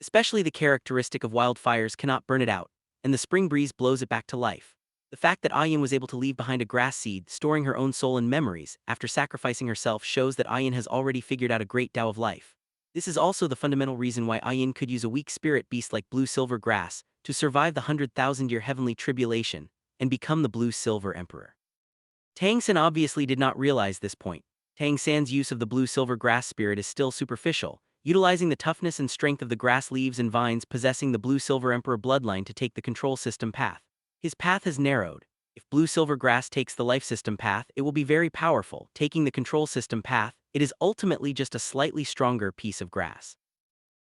Especially the characteristic of wildfires cannot burn it out, and the spring breeze blows it back to life. The fact that Ayin was able to leave behind a grass seed, storing her own soul and memories, after sacrificing herself shows that Ayin has already figured out a great Tao of life. This is also the fundamental reason why Ayin could use a weak spirit beast like blue-silver grass to survive the 100,000-year heavenly tribulation and become the blue-silver emperor. Tang Sen obviously did not realize this point. Tang San's use of the blue-silver grass spirit is still superficial, utilizing the toughness and strength of the grass leaves and vines possessing the blue-silver emperor bloodline to take the control system path. His path has narrowed. If blue-silver grass takes the life system path, it will be very powerful. Taking the control system path, it is ultimately just a slightly stronger piece of grass.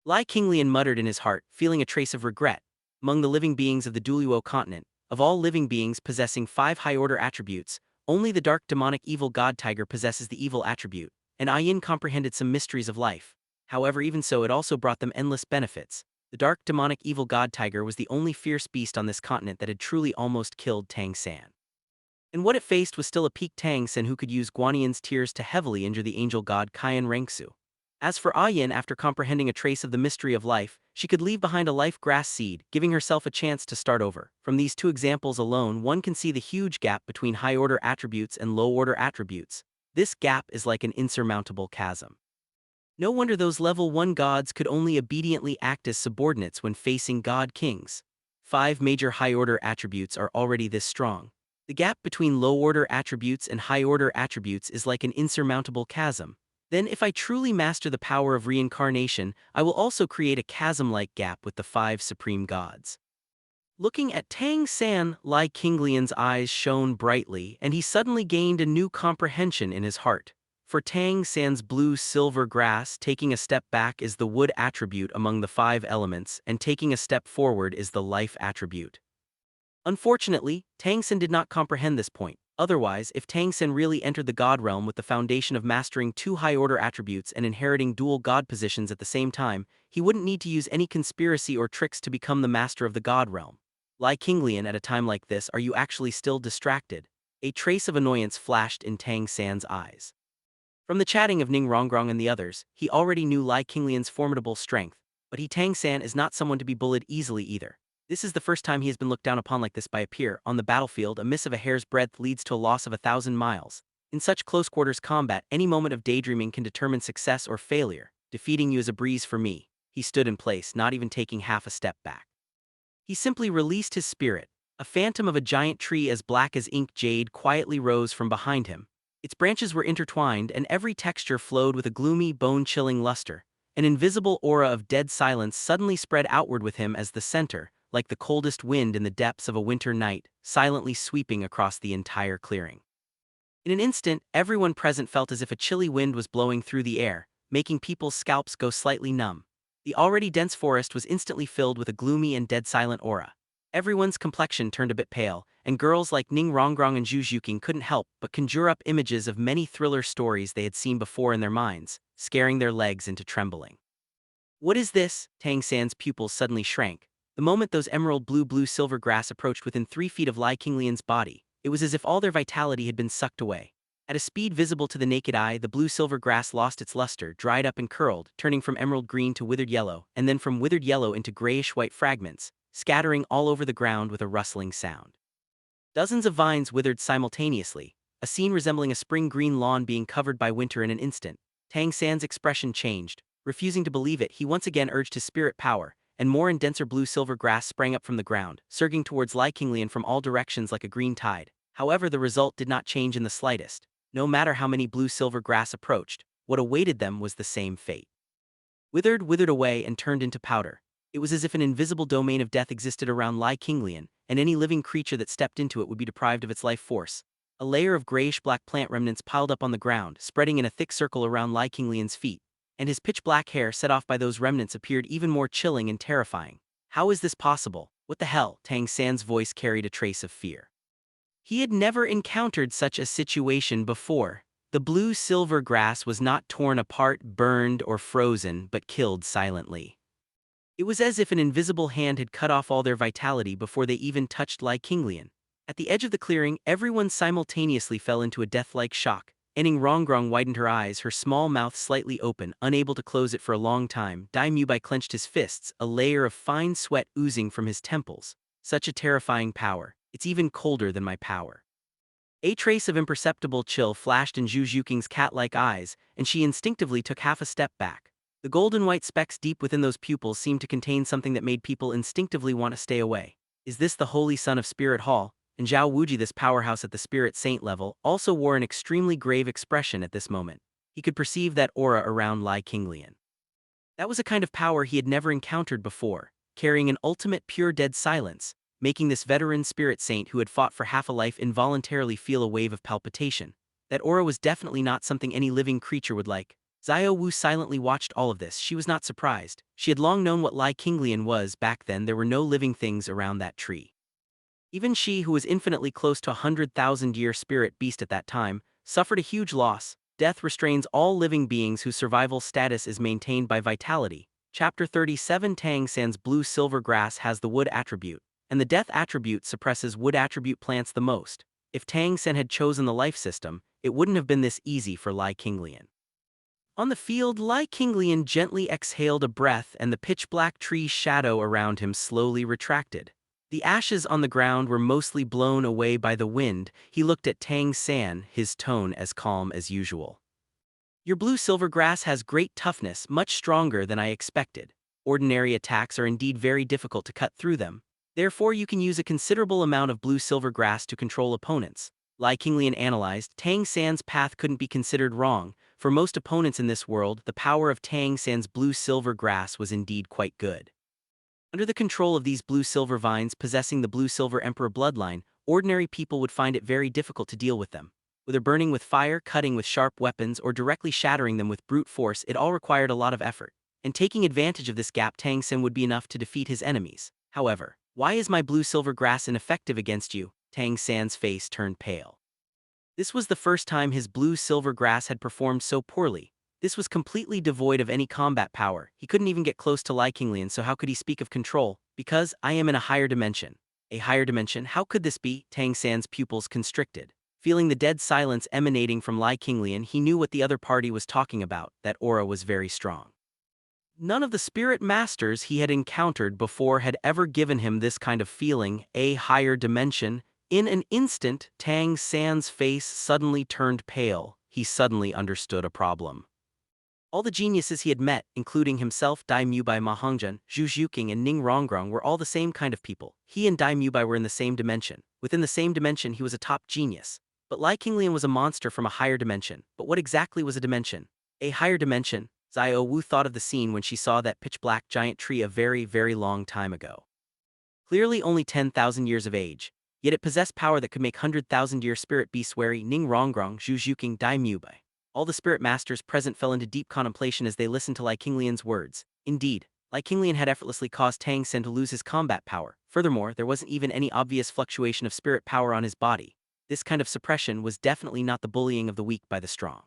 Li Qinglian muttered in his heart, feeling a trace of regret. Among the living beings of the Douluo Continent, of all living beings possessing 5 high-order attributes, only the dark demonic evil god tiger possesses the evil attribute, and Ayin comprehended some mysteries of life. However, even so, it also brought them endless benefits. The dark demonic evil god tiger was the only fierce beast on this continent that had truly almost killed Tang San. And what it faced was still a peak Tang Sen who could use Guanyan's tears to heavily injure the angel god Qian Rengsu. As for Ayin, after comprehending a trace of the mystery of life, she could leave behind a life grass seed, giving herself a chance to start over. From these 2 examples alone, one can see the huge gap between high-order attributes and low-order attributes. This gap is like an insurmountable chasm. No wonder those level 1 gods could only obediently act as subordinates when facing god kings. 5 major high-order attributes are already this strong. The gap between low-order attributes and high-order attributes is like an insurmountable chasm. Then if I truly master the power of reincarnation, I will also create a chasm-like gap with the 5 supreme gods. Looking at Tang San, Li Qinglian's eyes shone brightly, and he suddenly gained a new comprehension in his heart. For Tang San's blue-silver grass, taking a step back is the wood attribute among the 5 elements, and taking a step forward is the life attribute. Unfortunately, Tang Sen did not comprehend this point. Otherwise, if Tang Sen really entered the God Realm with the foundation of mastering 2 high-order attributes and inheriting dual god positions at the same time, he wouldn't need to use any conspiracy or tricks to become the master of the God Realm. Li Qinglian, at a time like this, are you actually still distracted? A trace of annoyance flashed in Tang San's eyes. From the chatting of Ning Rongrong and the others, he already knew Li Qinglian's formidable strength, but Tang San is not someone to be bullied easily either. This is the first time he has been looked down upon like this by a peer. On the battlefield, a miss of a hair's breadth leads to a loss of 1,000 miles. In such close-quarters combat, any moment of daydreaming can determine success or failure. Defeating you is a breeze for me. He stood in place, not even taking half a step back. He simply released his spirit. A phantom of a giant tree as black as ink jade quietly rose from behind him. Its branches were intertwined, and every texture flowed with a gloomy, bone-chilling luster. An invisible aura of dead silence suddenly spread outward with him as the center, like the coldest wind in the depths of a winter night, silently sweeping across the entire clearing. In an instant, everyone present felt as if a chilly wind was blowing through the air, making people's scalps go slightly numb. The already dense forest was instantly filled with a gloomy and dead silent aura. Everyone's complexion turned a bit pale, and girls like Ning Rongrong and Zhu Zhuqing couldn't help but conjure up images of many thriller stories they had seen before in their minds, scaring their legs into trembling. What is this? Tang San's pupils suddenly shrank. The moment those emerald blue-silver grass approached within 3 feet of Li Qinglian's body, it was as if all their vitality had been sucked away. At a speed visible to the naked eye, the blue-silver grass lost its luster, dried up and curled, turning from emerald green to withered yellow, and then from withered yellow into grayish-white fragments, scattering all over the ground with a rustling sound. Dozens of vines withered simultaneously, a scene resembling a spring green lawn being covered by winter in an instant. Tang San's expression changed. Refusing to believe it, he once again urged his spirit power, and more and denser blue-silver grass sprang up from the ground, surging towards Li Qinglian from all directions like a green tide. However, the result did not change in the slightest. No matter how many blue-silver grass approached, what awaited them was the same fate. Withered away and turned into powder. It was as if an invisible domain of death existed around Li Qinglian, and any living creature that stepped into it would be deprived of its life force. A layer of grayish-black plant remnants piled up on the ground, spreading in a thick circle around Li Qinglian's feet, and his pitch-black hair set off by those remnants appeared even more chilling and terrifying. How is this possible? What the hell? Tang San's voice carried a trace of fear. He had never encountered such a situation before. The blue-silver grass was not torn apart, burned, or frozen, but killed silently. It was as if an invisible hand had cut off all their vitality before they even touched Li Qinglian. At the edge of the clearing, everyone simultaneously fell into a death-like shock. Ning Rongrong widened her eyes, her small mouth slightly open, unable to close it for a long time. Dai Mubai clenched his fists, a layer of fine sweat oozing from his temples. Such a terrifying power. It's even colder than my power. A trace of imperceptible chill flashed in Zhu Zhuqing's cat-like eyes, and she instinctively took half a step back. The golden-white specks deep within those pupils seemed to contain something that made people instinctively want to stay away. Is this the holy son of Spirit Hall? And Zhao Wuji, this powerhouse at the Spirit Saint level, also wore an extremely grave expression at this moment. He could perceive that aura around Li Qinglian. That was a kind of power he had never encountered before, carrying an ultimate pure dead silence, making this veteran Spirit Saint who had fought for half a life involuntarily feel a wave of palpitation. That aura was definitely not something any living creature would like. Xiao Wu silently watched all of this. She was not surprised. She had long known what Li Qinglian was. Back then there were no living things around that tree. Even she, who was infinitely close to 100,000-year spirit beast at that time, suffered a huge loss. Death restrains all living beings whose survival status is maintained by vitality. Chapter 37 Tang San's blue-silver grass has the wood attribute, and the death attribute suppresses wood attribute plants the most. If Tang San had chosen the life system, it wouldn't have been this easy for Li Qinglian. On the field, Li Qinglian gently exhaled a breath and the pitch-black tree's shadow around him slowly retracted. The ashes on the ground were mostly blown away by the wind. He looked at Tang San, his tone as calm as usual. Your blue-silver grass has great toughness, much stronger than I expected. Ordinary attacks are indeed very difficult to cut through them. Therefore you can use a considerable amount of blue-silver grass to control opponents. Li Qinglian analyzed. Tang San's path couldn't be considered wrong. For most opponents in this world, the power of Tang San's blue-silver grass was indeed quite good. Under the control of these blue-silver vines possessing the blue-silver emperor bloodline, ordinary people would find it very difficult to deal with them. Whether burning with fire, cutting with sharp weapons, or directly shattering them with brute force, it all required a lot of effort. And taking advantage of this gap, Tang San would be enough to defeat his enemies. However, why is my blue-silver grass ineffective against you? Tang San's face turned pale. This was the first time his blue-silver grass had performed so poorly. This was completely devoid of any combat power. He couldn't even get close to Li Qinglian, so how could he speak of control? Because I am in a higher dimension. A higher dimension? How could this be? Tang San's pupils constricted. Feeling the dead silence emanating from Li Qinglian, he knew what the other party was talking about. That aura was very strong. None of the spirit masters he had encountered before had ever given him this kind of feeling, a higher dimension. In an instant, Tang San's face suddenly turned pale. He suddenly understood a problem. All the geniuses he had met, including himself, Dai Mubai Ma Hongzhen, Zhu Zhuqing and Ning Rongrong, were all the same kind of people. He and Dai Mubai were in the same dimension. Within the same dimension, he was a top genius. But Li Qinglian was a monster from a higher dimension. But what exactly was a dimension? A higher dimension? Xiao Wu thought of the scene when she saw that pitch-black giant tree a very, very long time ago. Clearly only 10,000 years of age. Yet it possessed power that could make 100,000-year spirit beasts wary. Ning Rongrong, Zhu Zhuqing, Dai Mubai. All the spirit masters present fell into deep contemplation as they listened to Li Qinglian's words. Indeed, Li Qinglian had effortlessly caused Tang San to lose his combat power. Furthermore, there wasn't even any obvious fluctuation of spirit power on his body. This kind of suppression was definitely not the bullying of the weak by the strong.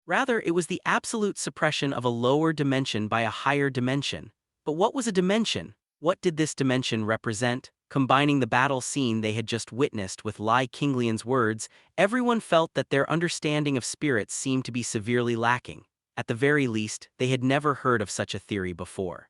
Rather, it was the absolute suppression of a lower dimension by a higher dimension. But what was a dimension? What did this dimension represent? Combining the battle scene they had just witnessed with Li Qinglian's words, everyone felt that their understanding of spirits seemed to be severely lacking. At the very least, they had never heard of such a theory before.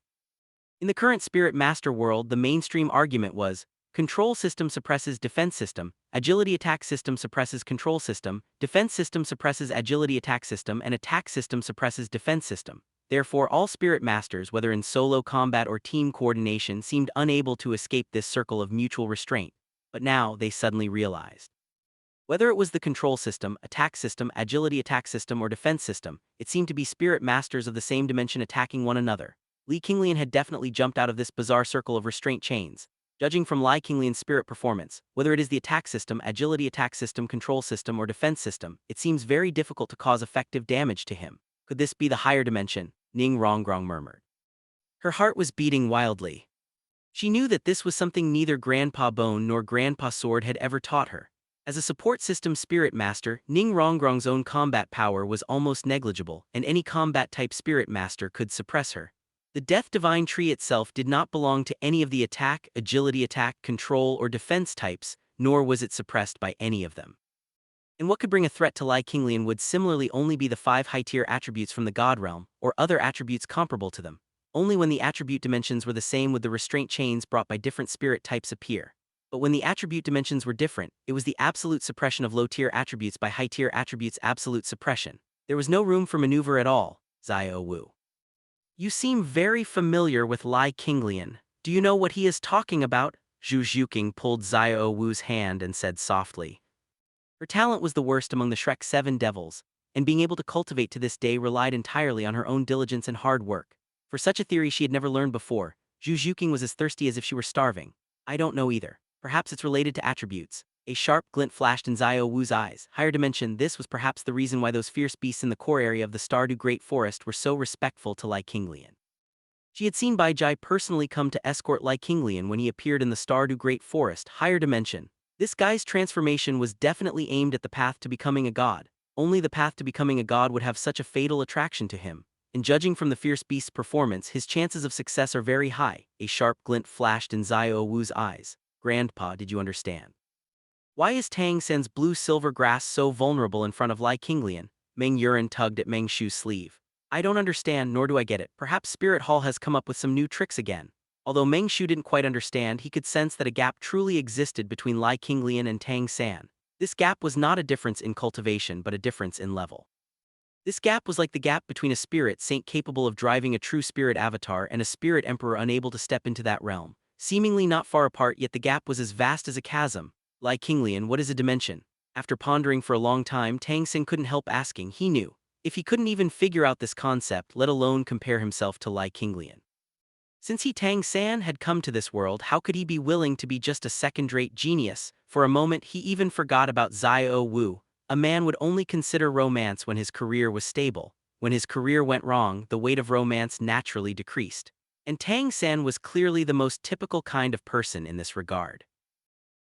In the current spirit master world, the mainstream argument was, control system suppresses defense system, agility attack system suppresses control system, defense system suppresses agility attack system, and attack system suppresses defense system. Therefore, all spirit masters, whether in solo combat or team coordination, seemed unable to escape this circle of mutual restraint. But now they suddenly realized. Whether it was the control system, attack system, agility attack system, or defense system, it seemed to be spirit masters of the same dimension attacking one another. Li Qinglian had definitely jumped out of this bizarre circle of restraint chains. Judging from Li Qinglian's spirit performance, whether it is the attack system, agility attack system, control system, or defense system, it seems very difficult to cause effective damage to him. Could this be the higher dimension? Ning Rongrong murmured. Her heart was beating wildly. She knew that this was something neither Grandpa Bone nor Grandpa Sword had ever taught her. As a support system spirit master, Ning Rongrong's own combat power was almost negligible, and any combat-type spirit master could suppress her. The Death Divine Tree itself did not belong to any of the attack, agility attack, control, or defense types, nor was it suppressed by any of them. And what could bring a threat to Li Qinglian would similarly only be the 5 high-tier attributes from the God Realm, or other attributes comparable to them. Only when the attribute dimensions were the same would the restraint chains brought by different spirit types appear. But when the attribute dimensions were different, it was the absolute suppression of low-tier attributes by high-tier attributes' absolute suppression. There was no room for maneuver at all, Xiao Wu. You seem very familiar with Li Qinglian. Do you know what he is talking about? Zhu Zhuqing pulled Xiao Wu's hand and said softly. Her talent was the worst among the Shrek 7 devils, and being able to cultivate to this day relied entirely on her own diligence and hard work. For such a theory she had never learned before, Zhu Zhuqing was as thirsty as if she were starving. I don't know either. Perhaps it's related to attributes. A sharp glint flashed in Xiao Wu's eyes. Higher dimension, this was perhaps the reason why those fierce beasts in the core area of the Stardew Great Forest were so respectful to Li Qinglian. She had seen Bai Jai personally come to escort Li Qinglian when he appeared in the Stardew Great Forest. Higher dimension. This guy's transformation was definitely aimed at the path to becoming a god. Only the path to becoming a god would have such a fatal attraction to him. And judging from the fierce beast's performance, his chances of success are very high. A sharp glint flashed in Xiao Wu's eyes. Grandpa, did you understand? Why is Tang Sen's blue-silver grass so vulnerable in front of Li Qinglian? Meng Yuran tugged at Meng Shu's sleeve. I don't understand, nor do I get it. Perhaps Spirit Hall has come up with some new tricks again. Although Meng Shu didn't quite understand, he could sense that a gap truly existed between Li Qinglian and Tang San. This gap was not a difference in cultivation but a difference in level. This gap was like the gap between a spirit saint capable of driving a true spirit avatar and a spirit emperor unable to step into that realm. Seemingly not far apart, yet the gap was as vast as a chasm. Li Qinglian, what is a dimension? After pondering for a long time, Tang Sen couldn't help asking. He knew. If he couldn't even figure out this concept, let alone compare himself to Li Qinglian. Since he Tang San had come to this world, how could he be willing to be just a second-rate genius? For a moment he even forgot about Xiao Wu. A man would only consider romance when his career was stable. When his career went wrong, the weight of romance naturally decreased. And Tang San was clearly the most typical kind of person in this regard.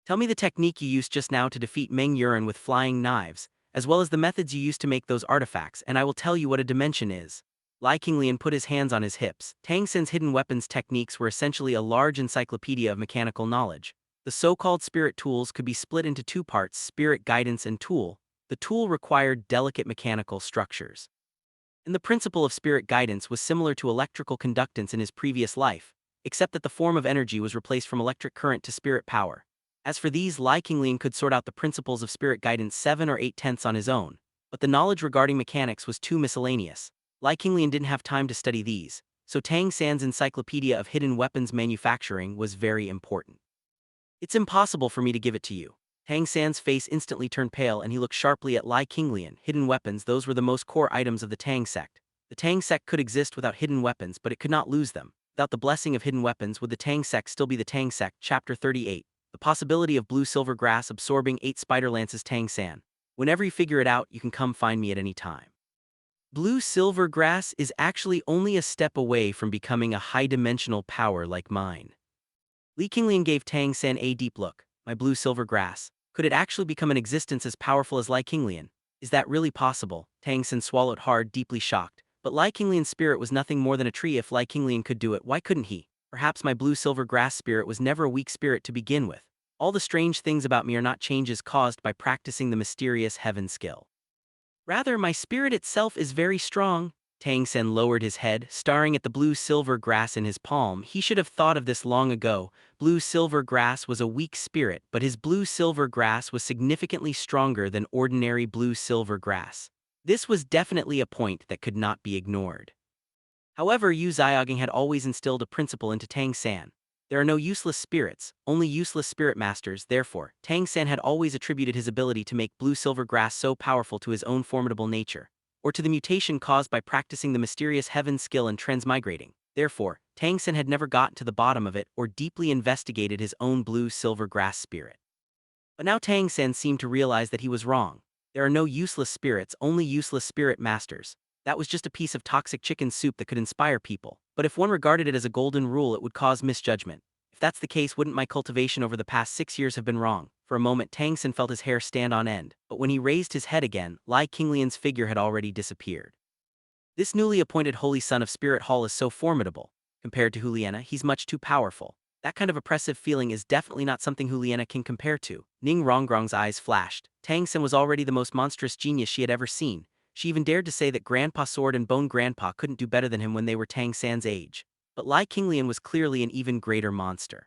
Tell me the technique you used just now to defeat Meng Yuran with flying knives, as well as the methods you used to make those artifacts, and I will tell you what a dimension is. Li Qinglian put his hands on his hips. Tang Sen's hidden weapons techniques were essentially a large encyclopedia of mechanical knowledge. The so-called spirit tools could be split into 2 parts, spirit guidance and tool. The tool required delicate mechanical structures. And the principle of spirit guidance was similar to electrical conductance in his previous life, except that the form of energy was replaced from electric current to spirit power. As for these, Li Qinglian could sort out the principles of spirit guidance 7 or 8/10 on his own, but the knowledge regarding mechanics was too miscellaneous. Li Qinglian didn't have time to study these, so Tang San's encyclopedia of hidden weapons manufacturing was very important. It's impossible for me to give it to you. Tang San's face instantly turned pale and he looked sharply at Li Qinglian. Hidden weapons, those were the most core items of the Tang sect. The Tang sect could exist without hidden weapons, but it could not lose them. Without the blessing of hidden weapons, would the Tang sect still be the Tang sect? Chapter 38. The possibility of blue-silver grass absorbing 8 spider lances. Tang San. Whenever you figure it out, you can come find me at any time. Blue-silver grass is actually only a step away from becoming a high-dimensional power like mine. Li Qinglian gave Tang San a deep look. My blue-silver grass. Could it actually become an existence as powerful as Li Qinglian? Is that really possible? Tang San swallowed hard, deeply shocked. But Li Qinglian's spirit was nothing more than a tree. If Li Qinglian could do it, why couldn't he? Perhaps my blue-silver grass spirit was never a weak spirit to begin with. All the strange things about me are not changes caused by practicing the mysterious heaven skill. Rather, my spirit itself is very strong. Tang Sen lowered his head, staring at the blue-silver grass in his palm. He should have thought of this long ago. Blue-silver grass was a weak spirit, but his blue-silver grass was significantly stronger than ordinary blue-silver grass. This was definitely a point that could not be ignored. However, Yu Xiaoging had always instilled a principle into Tang San. There are no useless spirits, only useless spirit masters. Therefore, Tang San had always attributed his ability to make blue-silver grass so powerful to his own formidable nature, or to the mutation caused by practicing the mysterious heaven skill and transmigrating. Therefore, Tang San had never gotten to the bottom of it or deeply investigated his own blue-silver grass spirit. But now Tang San seemed to realize that he was wrong. There are no useless spirits, only useless spirit masters. That was just a piece of toxic chicken soup that could inspire people. But if one regarded it as a golden rule, it would cause misjudgment. If that's the case, wouldn't my cultivation over the past 6 years have been wrong? For a moment, Tang Sen felt his hair stand on end, but when he raised his head again, Li Qinglian's figure had already disappeared. This newly appointed Holy Son of Spirit Hall is so formidable. Compared to Juliana, he's much too powerful. That kind of oppressive feeling is definitely not something Hu Liena can compare to. Ning Rongrong's eyes flashed. Tang Sen was already the most monstrous genius she had ever seen. She even dared to say that Grandpa Sword and Bone Grandpa couldn't do better than him when they were Tang San's age. But Li Qinglian was clearly an even greater monster.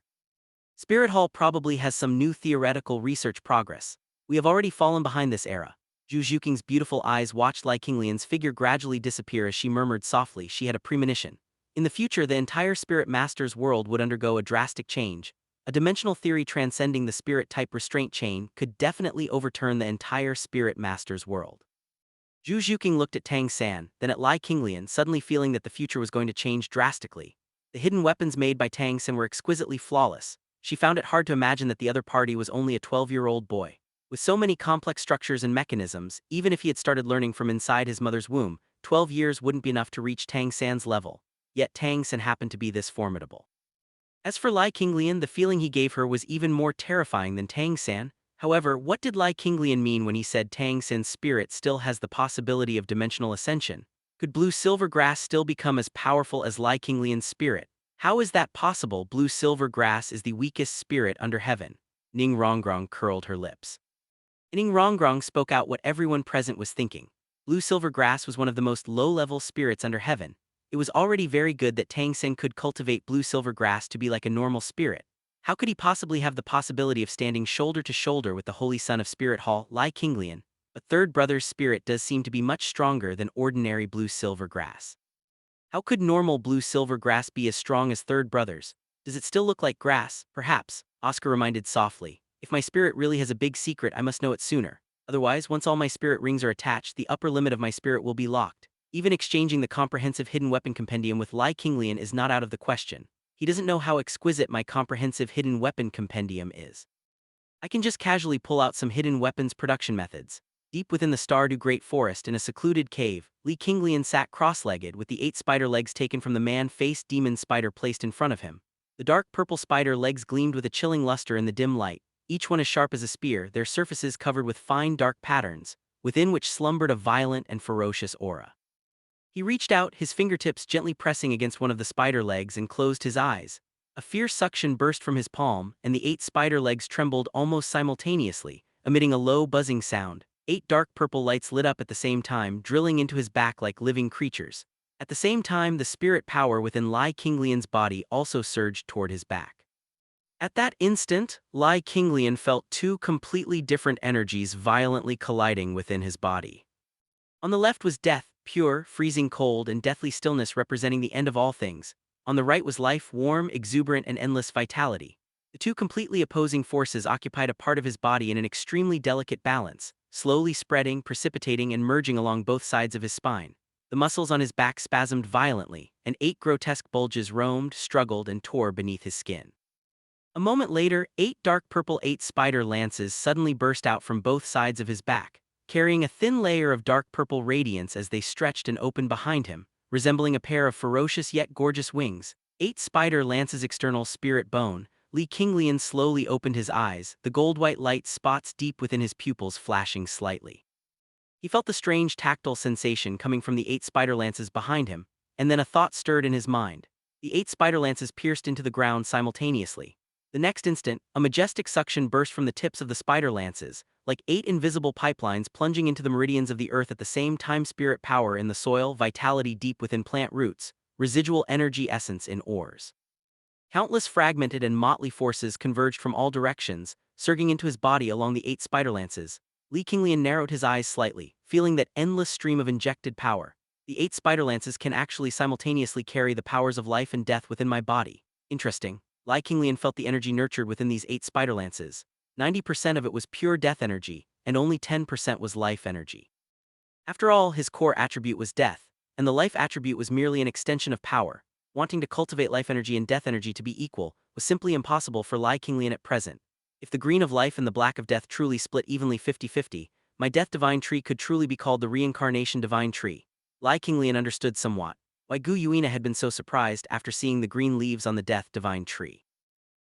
Spirit Hall probably has some new theoretical research progress. We have already fallen behind this era. Zhu Zhuking's beautiful eyes watched Li Qinglian's figure gradually disappear as she murmured softly she had a premonition. In the future, the entire Spirit Master's world would undergo a drastic change. A dimensional theory transcending the Spirit-type restraint chain could definitely overturn the entire Spirit Master's world. Zhu Zhuking looked at Tang San, then at Li Qinglian, suddenly feeling that the future was going to change drastically. The hidden weapons made by Tang San were exquisitely flawless. She found it hard to imagine that the other party was only a 12-year-old boy. With so many complex structures and mechanisms, even if he had started learning from inside his mother's womb, 12 years wouldn't be enough to reach Tang San's level. Yet Tang San happened to be this formidable. As for Li Qinglian, the feeling he gave her was even more terrifying than Tang San. However, what did Li Qinglian mean when he said Tang San's spirit still has the possibility of dimensional ascension? Could blue silver grass still become as powerful as Li Qinglian's spirit? How is that possible? Blue silver grass is the weakest spirit under heaven. Ning Rongrong curled her lips. Ning Rongrong spoke out what everyone present was thinking. Blue silver grass was one of the most low-level spirits under heaven. It was already very good that Tang Sen could cultivate blue silver grass to be like a normal spirit. How could he possibly have the possibility of standing shoulder to shoulder with the Holy Son of Spirit Hall, Li Qinglian? But third brother's spirit does seem to be much stronger than ordinary blue silver grass. How could normal blue silver grass be as strong as third brother's? Does it still look like grass? Perhaps, Oscar reminded softly. If my spirit really has a big secret, I must know it sooner. Otherwise, once all my spirit rings are attached, the upper limit of my spirit will be locked. Even exchanging the comprehensive hidden weapon compendium with Li Qinglian is not out of the question. He doesn't know how exquisite my comprehensive hidden weapon compendium is. I can just casually pull out some hidden weapons production methods. Deep within the Stardew Great Forest in a secluded cave, Li Qinglian sat cross-legged with the 8 spider legs taken from the man-faced demon spider placed in front of him. The dark purple spider legs gleamed with a chilling luster in the dim light, each one as sharp as a spear, their surfaces covered with fine dark patterns, within which slumbered a violent and ferocious aura. He reached out, his fingertips gently pressing against one of the spider legs, and closed his eyes. A fierce suction burst from his palm, and the 8 spider legs trembled almost simultaneously, emitting a low buzzing sound. 8 dark purple lights lit up at the same time, drilling into his back like living creatures. At the same time, the spirit power within Li Qinglian's body also surged toward his back. At that instant, Li Qinglian felt 2 completely different energies violently colliding within his body. On the left was death, pure, freezing cold and deathly stillness representing the end of all things. On the right was life, warm, exuberant and endless vitality. The 2 completely opposing forces occupied a part of his body in an extremely delicate balance, slowly spreading, precipitating and merging along both sides of his spine. The muscles on his back spasmed violently, and 8 grotesque bulges roamed, struggled and tore beneath his skin. A moment later, 8 dark purple 8 spider lances suddenly burst out from both sides of his back, carrying a thin layer of dark purple radiance as they stretched and opened behind him, resembling a pair of ferocious yet gorgeous wings. 8 spider lances external spirit bone. Li Qinglian slowly opened his eyes, the gold-white light spots deep within his pupils flashing slightly. He felt the strange tactile sensation coming from the 8 spider lances behind him, and then a thought stirred in his mind. The 8 spider lances pierced into the ground simultaneously. The next instant, a majestic suction burst from the tips of the spider lances, like 8 invisible pipelines plunging into the meridians of the earth at the same time. Spirit power in the soil, vitality deep within plant roots, residual energy essence in ores. Countless fragmented and motley forces converged from all directions, surging into his body along the 8 spider lances. Li Qinglian narrowed his eyes slightly, feeling that endless stream of injected power. The 8 spider lances can actually simultaneously carry the powers of life and death within my body. Interesting. Li Qinglian felt the energy nurtured within these 8 spider lances. 90% of it was pure death energy, and only 10% was life energy. After all, his core attribute was death, and the life attribute was merely an extension of power. Wanting to cultivate life energy and death energy to be equal was simply impossible for Li Qinglian at present. If the green of life and the black of death truly split evenly 50-50, my death divine tree could truly be called the reincarnation divine tree. Li Qinglian understood somewhat why Gu Yuena had been so surprised after seeing the green leaves on the death divine tree.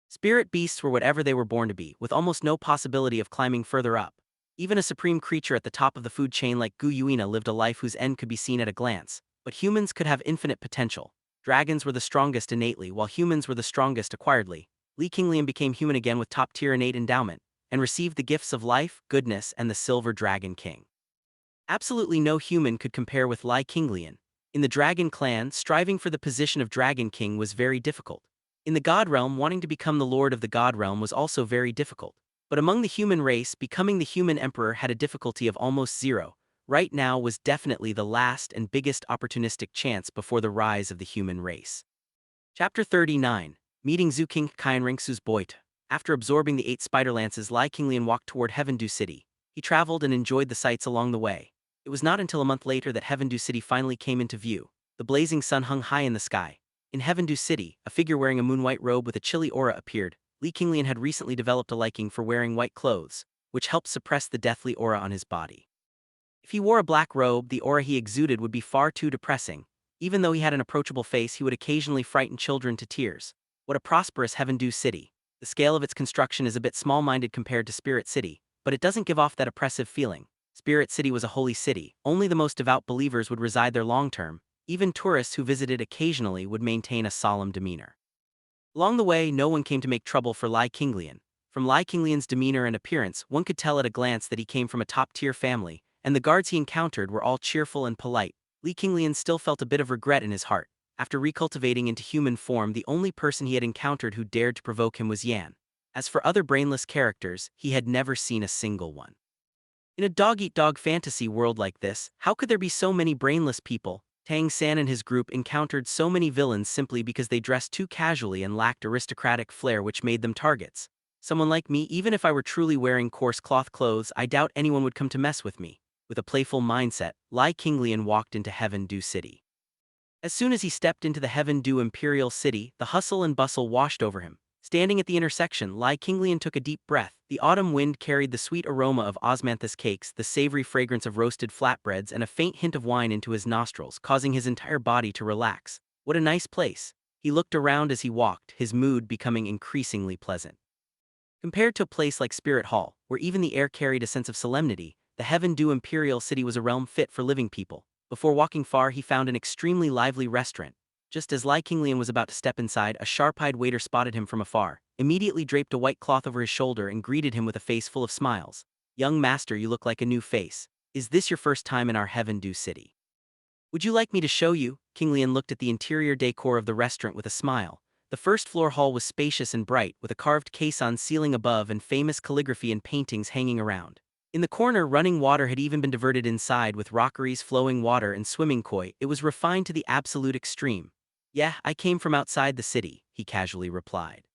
Spirit beasts were whatever they were born to be, with almost no possibility of climbing further up. Even a supreme creature at the top of the food chain like Gu Yuena lived a life whose end could be seen at a glance, but humans could have infinite potential. Dragons were the strongest innately, while humans were the strongest acquiredly. Li Qinglian became human again with top-tier innate endowment, and received the gifts of life, goodness, and the Silver Dragon King. Absolutely no human could compare with Li Qinglian. In the Dragon clan, striving for the position of Dragon King was very difficult. In the God Realm, wanting to become the Lord of the God Realm was also very difficult. But among the human race, becoming the human emperor had a difficulty of almost zero. Right now was definitely the last and biggest opportunistic chance before the rise of the human race. Chapter 39. Meeting Zhu King Qianrengsu's Boit. After absorbing the 8 spider lances, Li Qinglian walked toward Heavendu City. He traveled and enjoyed the sights along the way. It was not until a month later that Heavendu City finally came into view. The blazing sun hung high in the sky. In Heavendu City, a figure wearing a moon-white robe with a chilly aura appeared. Li Qinglian had recently developed a liking for wearing white clothes, which helped suppress the deathly aura on his body. If he wore a black robe, the aura he exuded would be far too depressing. Even though he had an approachable face, he would occasionally frighten children to tears. What a prosperous Heavendu City. The scale of its construction is a bit small-minded compared to Spirit City, but it doesn't give off that oppressive feeling. Spirit City was a holy city. Only the most devout believers would reside there long-term. Even tourists who visited occasionally would maintain a solemn demeanor. Along the way, no one came to make trouble for Li Qinglian. From Li Qinglian's demeanor and appearance, one could tell at a glance that he came from a top-tier family, and the guards he encountered were all cheerful and polite. Li Qinglian still felt a bit of regret in his heart. After recultivating into human form, the only person he had encountered who dared to provoke him was Yan. As for other brainless characters, he had never seen a single one. In a dog-eat-dog fantasy world like this, how could there be so many brainless people? Tang San and his group encountered so many villains simply because they dressed too casually and lacked aristocratic flair, which made them targets. Someone like me, even if I were truly wearing coarse cloth clothes, I doubt anyone would come to mess with me. With a playful mindset, Li Qinglian walked into Heavendu City. As soon as he stepped into the Heavendu Imperial City, the hustle and bustle washed over him. Standing at the intersection, Li Qinglian took a deep breath. The autumn wind carried the sweet aroma of osmanthus cakes, the savory fragrance of roasted flatbreads, and a faint hint of wine into his nostrils, causing his entire body to relax. What a nice place. He looked around as he walked, his mood becoming increasingly pleasant. Compared to a place like Spirit Hall, where even the air carried a sense of solemnity, the Heavendu Imperial City was a realm fit for living people. Before walking far, he found an extremely lively restaurant. Just as Li Qinglian was about to step inside, a sharp-eyed waiter spotted him from afar, immediately draped a white cloth over his shoulder and greeted him with a face full of smiles. "Young master, you look like a new face. Is this your first time in our Heavendu City? Would you like me to show you?" Qinglian looked at the interior decor of the restaurant with a smile. The first-floor hall was spacious and bright, with a carved caisson ceiling above and famous calligraphy and paintings hanging around. In the corner, running water had even been diverted inside with rockeries, flowing water, and swimming koi. It was refined to the absolute extreme. "Yeah, I came from outside the city," he casually replied.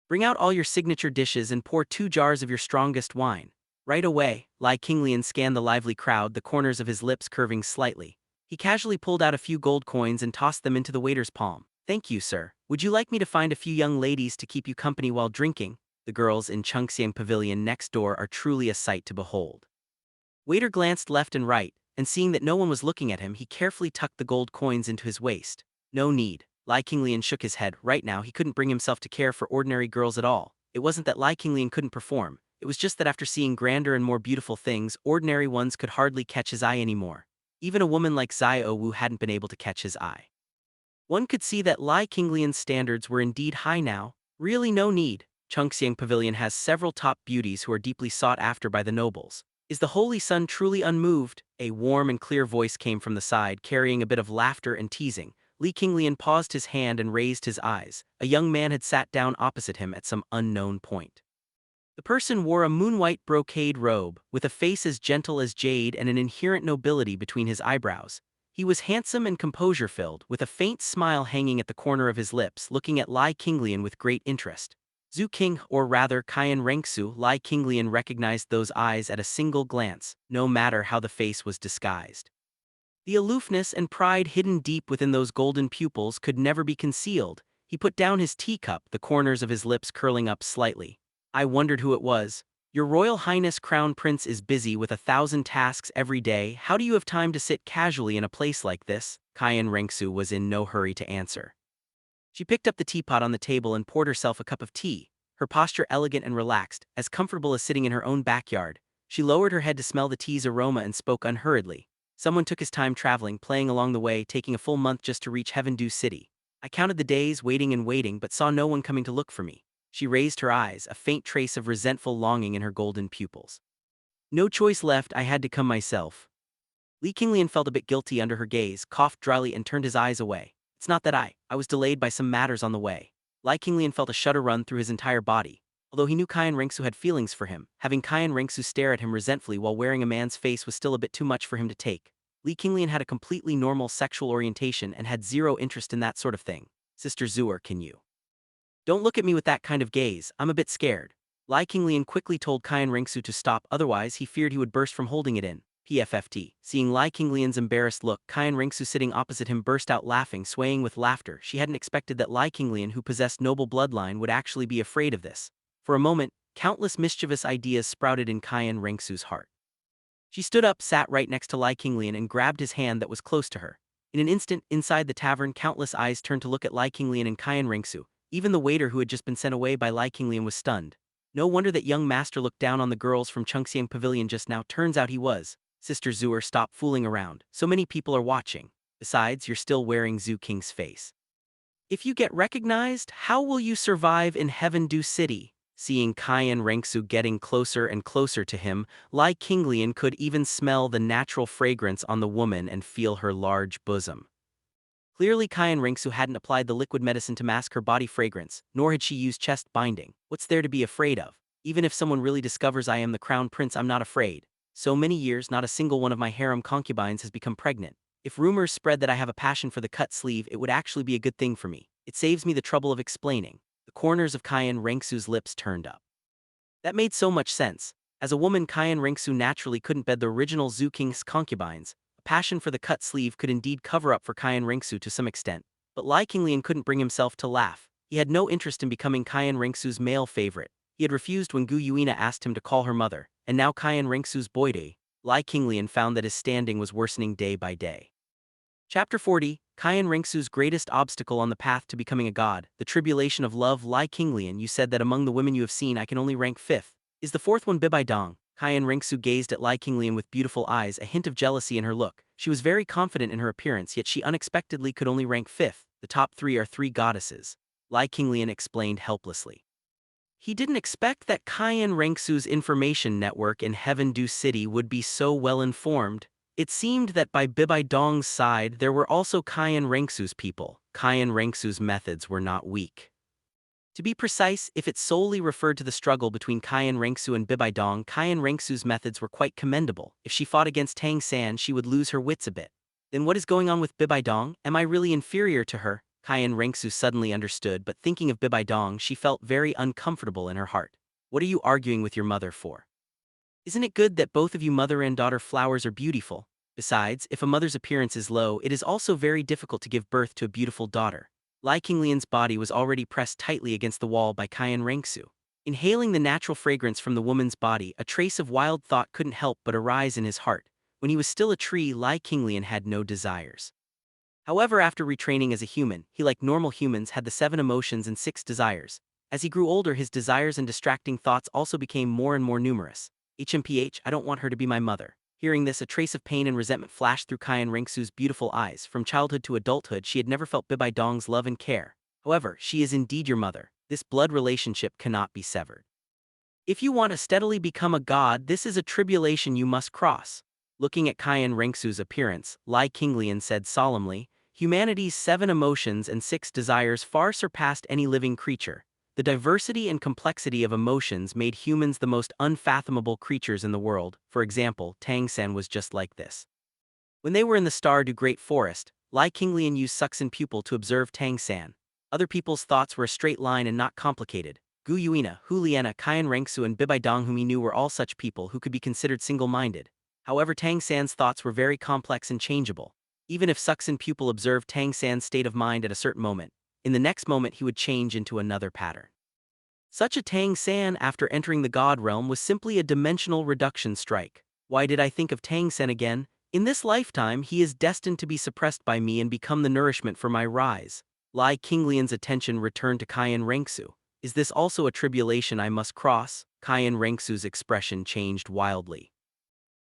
"Bring out all your signature dishes and pour 2 jars of your strongest wine." Right away, Li Qinglian scanned the lively crowd, the corners of his lips curving slightly. He casually pulled out a few gold coins and tossed them into the waiter's palm. "Thank you, sir. Would you like me to find a few young ladies to keep you company while drinking? The girls in Chengxiang Pavilion next door are truly a sight to behold." Waiter glanced left and right, and seeing that no one was looking at him, he carefully tucked the gold coins into his waist. "No need." Li Qinglian shook his head. Right now, he couldn't bring himself to care for ordinary girls at all. It wasn't that Li Qinglian couldn't perform. It was just that after seeing grander and more beautiful things, ordinary ones could hardly catch his eye anymore. Even a woman like Xiao Wu hadn't been able to catch his eye. One could see that Li Qinglian's standards were indeed high now. Really no need. Chengxiang Pavilion has several top beauties who are deeply sought after by the nobles. Is the holy sun truly unmoved? A warm and clear voice came from the side, carrying a bit of laughter and teasing. Li Qinglian paused his hand and raised his eyes. A young man had sat down opposite him at some unknown point. The person wore a moon-white brocade robe, with a face as gentle as jade and an inherent nobility between his eyebrows. He was handsome and composure-filled, with a faint smile hanging at the corner of his lips, looking at Li Qinglian with great interest. Zhu King, or rather Qianrengsu, Li Qinglian recognized those eyes at a single glance, no matter how the face was disguised. The aloofness and pride hidden deep within those golden pupils could never be concealed. He put down his teacup, the corners of his lips curling up slightly. "I wondered who it was. Your Royal Highness Crown Prince is busy with 1,000 tasks every day. How do you have time to sit casually in a place like this?" Qianrengsu was in no hurry to answer. She picked up the teapot on the table and poured herself a cup of tea, her posture elegant and relaxed, as comfortable as sitting in her own backyard. She lowered her head to smell the tea's aroma and spoke unhurriedly. "Someone took his time traveling, playing along the way, taking a full month just to reach Heavendu City. I counted the days, waiting and waiting, but saw no one coming to look for me." She raised her eyes, a faint trace of resentful longing in her golden pupils. No choice left, I had to come myself. Li Qinglian felt a bit guilty under her gaze, coughed dryly and turned his eyes away. It's not that I was delayed by some matters on the way. Li Qinglian felt a shudder run through his entire body. Although he knew Kyan Ringsu had feelings for him, having Kyan Ringsu stare at him resentfully while wearing a man's face was still a bit too much for him to take. Li Qinglian had a completely normal sexual orientation and had zero interest in that sort of thing. Sister Zuer, can you? Don't look at me with that kind of gaze, I'm a bit scared. Li Qinglian quickly told Kyan Ringsu to stop, otherwise he feared he would burst from holding it in. PFFT. Seeing Li Qinglian's embarrassed look, Kyan Ringsu sitting opposite him burst out laughing, swaying with laughter. She hadn't expected that Li Qinglian, who possessed noble bloodline, would actually be afraid of this. For a moment, countless mischievous ideas sprouted in Kyan Ringsu's heart. She stood up, sat right next to Li Qinglian and grabbed his hand that was close to her. In an instant, inside the tavern, countless eyes turned to look at Li Qinglian and Kyan Ringsu. Even the waiter who had just been sent away by Li Qinglian was stunned. No wonder that young master looked down on the girls from Chengxiang Pavilion just now, turns out he was. Sister Zuer, stop fooling around, so many people are watching. Besides, you're still wearing Zhu King's face. If you get recognized, how will you survive in Heaven Du City? Seeing Kyan Ringsu getting closer and closer to him, Li Qinglian could even smell the natural fragrance on the woman and feel her large bosom. Clearly Kyan Ringsu hadn't applied the liquid medicine to mask her body fragrance, nor had she used chest binding. What's there to be afraid of? Even if someone really discovers I am the crown prince, I'm not afraid. So many years, not a single one of my harem concubines has become pregnant. If rumors spread that I have a passion for the cut sleeve, it would actually be a good thing for me. It saves me the trouble of explaining. The corners of Kyan Ringsu's lips turned up. That made so much sense. As a woman, Kyan Ringsu naturally couldn't bed the original Zhu King's concubines. A passion for the cut sleeve could indeed cover up for Kyan Ringsu to some extent. But Li Qinglian couldn't bring himself to laugh. He had no interest in becoming Kyan Ringsu's male favorite. He had refused when Gu Yuena asked him to call her mother, and now Kyan Ringsu's boyde. Li Qinglian found that his standing was worsening day by day. Chapter 40, Kyan Ringsu's greatest obstacle on the path to becoming a god, the tribulation of love. Li Qinglian, you said that among the women you have seen I can only rank 5th. Is the 4th one Bibai Dong? Kyan Ringsu gazed at Li Qinglian with beautiful eyes, a hint of jealousy in her look. She was very confident in her appearance, yet she unexpectedly could only rank 5th. The top 3 are 3 goddesses. Li Qinglian explained helplessly. He didn't expect that Kyan Ringsu's information network in Heaven Du City would be so well informed. It seemed that by Bibai Dong's side there were also Kyan Ringsu's people. Kyan Ringsu's methods were not weak. To be precise, if it solely referred to the struggle between Kyan Ringsu and Bibai Dong, Kyan Ringsu's methods were quite commendable. If she fought against Tang San, she would lose her wits a bit. Then what is going on with Bibai Dong? Am I really inferior to her? Kyan Ringsu suddenly understood, but thinking of Bibai Dong, she felt very uncomfortable in her heart. What are you arguing with your mother for? Isn't it good that both of you mother and daughter flowers are beautiful? Besides, if a mother's appearance is low, it is also very difficult to give birth to a beautiful daughter. Li Qinglian's body was already pressed tightly against the wall by Kyan Ringsu. Inhaling the natural fragrance from the woman's body, a trace of wild thought couldn't help but arise in his heart. When he was still a tree, Li Qinglian had no desires. However, after retraining as a human, he, like normal humans, had the 7 emotions and 6 desires. As he grew older, his desires and distracting thoughts also became more and more numerous. HMPH, I don't want her to be my mother. Hearing this, a trace of pain and resentment flashed through Kyan Ringsu's beautiful eyes. From childhood to adulthood, she had never felt Bibai Dong's love and care. However, she is indeed your mother. This blood relationship cannot be severed. If you want to steadily become a god, this is a tribulation you must cross. Looking at Kyan Ringsu's appearance, Li Qinglian said solemnly, humanity's 7 emotions and 6 desires far surpassed any living creature. The diversity and complexity of emotions made humans the most unfathomable creatures in the world. For example, Tang San was just like this. When they were in the Star Du Great Forest, Li Qinglian used suction pupil to observe Tang San. Other people's thoughts were a straight line and not complicated. Gu Yuena, Hu Liena, Kyan Ringsu and Bibai Dong, whom he knew, were all such people who could be considered single-minded. However, Tang San's thoughts were very complex and changeable. Even if suction pupil observed Tang San's state of mind at a certain moment, in the next moment he would change into another pattern. Such a Tang San, after entering the God Realm, was simply a dimensional reduction strike. Why did I think of Tang San again? In this lifetime, he is destined to be suppressed by me and become the nourishment for my rise. Li Qinglian's attention returned to Kyan Ringsu. Is this also a tribulation I must cross? Kyan Ringsu's expression changed wildly.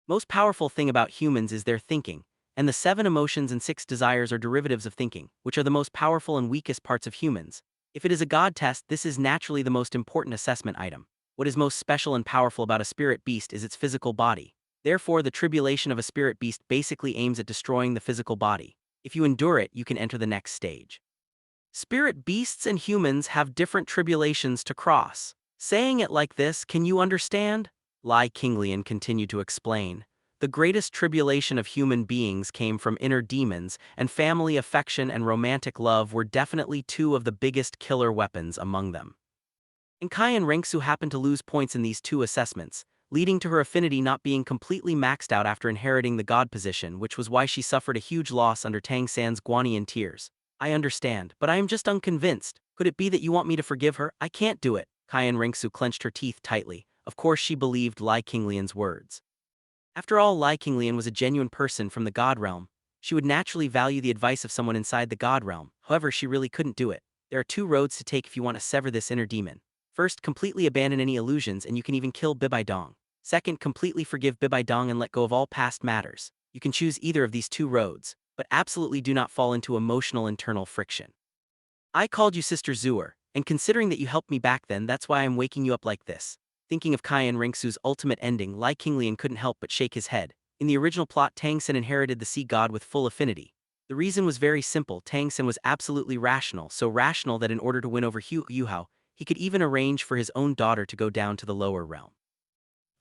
Most powerful thing about humans is their thinking, and the 7 emotions and 6 desires are derivatives of thinking, which are the most powerful and weakest parts of humans. If it is a God test, this is naturally the most important assessment item. What is most special and powerful about a spirit beast is its physical body. Therefore, the tribulation of a spirit beast basically aims at destroying the physical body. If you endure it, you can enter the next stage. Spirit beasts and humans have different tribulations to cross. Saying it like this, can you understand? Li Qinglian continued to explain. The greatest tribulation of human beings came from inner demons, and family affection and romantic love were definitely two of the biggest killer weapons among them. And Kaiyan Renksu happened to lose points in these two assessments, leading to her affinity not being completely maxed out after inheriting the god position, which was why she suffered a huge loss under Tang San's Guanyin tears. I understand, but I am just unconvinced. Could it be that you want me to forgive her? I can't do it. Kaiyan Renksu clenched her teeth tightly. Of course she believed Li Qinglian's words. After all, Li Qinglian was a genuine person from the God Realm. She would naturally value the advice of someone inside the God Realm. However, she really couldn't do it. There are two roads to take if you want to sever this inner demon. First, completely abandon any illusions and you can even kill Bibaidong. Second, completely forgive Bibaidong and let go of all past matters. You can choose either of these two roads, but absolutely do not fall into emotional internal friction. I called you Sister Zuer, and considering that you helped me back then, that's why I'm waking you up like this. Thinking of Kaiyan Renksu's ultimate ending, Li Qinglian couldn't help but shake his head. In the original plot, Tang Sen inherited the sea god with full affinity. The reason was very simple. Tang Sen was absolutely rational, so rational that in order to win over Hu Yuhao, he could even arrange for his own daughter to go down to the lower realm.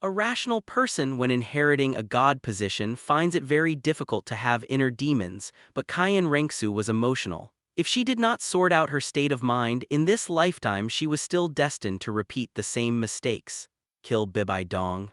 A rational person, when inheriting a god position, finds it very difficult to have inner demons, but Kaiyan Renksu was emotional. If she did not sort out her state of mind, in this lifetime she was still destined to repeat the same mistakes. Kill Bibaidong.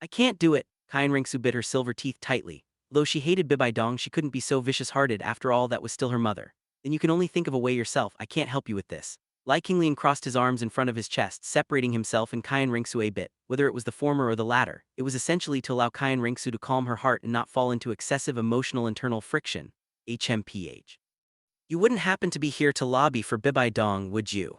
I can't do it. Kaiyan Renksu bit her silver teeth tightly. Though she hated Bibaidong, she couldn't be so vicious-hearted. After all, that was still her mother. Then you can only think of a way yourself. I can't help you with this. Li Qinglian crossed his arms in front of his chest, separating himself and Kaiyan Renksu a bit. Whether it was the former or the latter, it was essentially to allow Kaiyan Renksu to calm her heart and not fall into excessive emotional internal friction. HMPH. You wouldn't happen to be here to lobby for Bibaidong, would you?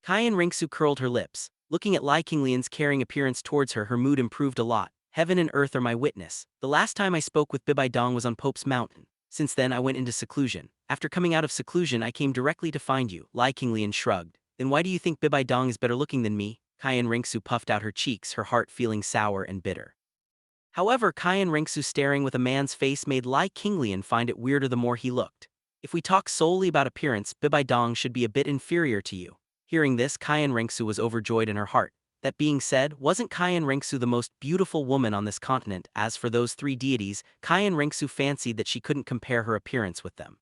Kaiyan Renksu curled her lips. Looking at Li Qinglian's caring appearance towards her, her mood improved a lot. Heaven and earth are my witness. The last time I spoke with Bibaidong was on Pope's Mountain. Since then I went into seclusion. After coming out of seclusion I came directly to find you. Li Qinglian shrugged. Then why do you think Bibaidong is better looking than me? Kaiyan Renksu puffed out her cheeks, her heart feeling sour and bitter. However, Kaiyan Renksu staring with a man's face made Li Qinglian find it weirder the more he looked. If we talk solely about appearance, Bibaidong should be a bit inferior to you. Hearing this, Kaiyan Renksu was overjoyed in her heart. That being said, wasn't Kaiyan Renksu the most beautiful woman on this continent? As for those three deities, Kaiyan Renksu fancied that she couldn't compare her appearance with them.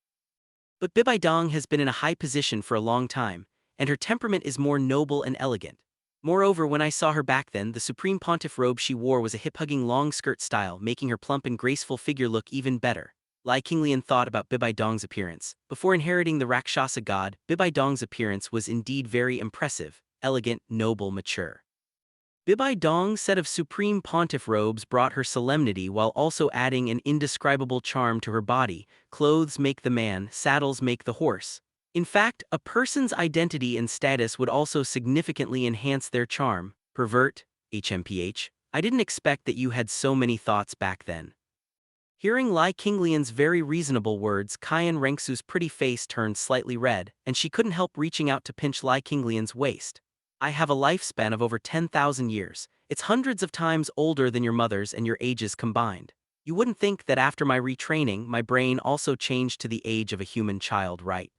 But Bibaidong has been in a high position for a long time, and her temperament is more noble and elegant. Moreover, when I saw her back then, the supreme pontiff robe she wore was a hip-hugging long skirt style, making her plump and graceful figure look even better. Li Qinglian thought about Bibaidong's appearance. Before inheriting the Rakshasa god, Bibaidong's appearance was indeed very impressive, elegant, noble, mature. Bibaidong's set of supreme pontiff robes brought her solemnity while also adding an indescribable charm to her body. Clothes make the man, saddles make the horse. In fact, a person's identity and status would also significantly enhance their charm. Pervert, HMPH. I didn't expect that you had so many thoughts back then. Hearing Li Qinglian's very reasonable words, Kaiyan Renksu's pretty face turned slightly red, and she couldn't help reaching out to pinch Li Qinglian's waist. I have a lifespan of over 10,000 years. It's hundreds of times older than your mother's and your ages combined. You wouldn't think that after my retraining, my brain also changed to the age of a human child, right?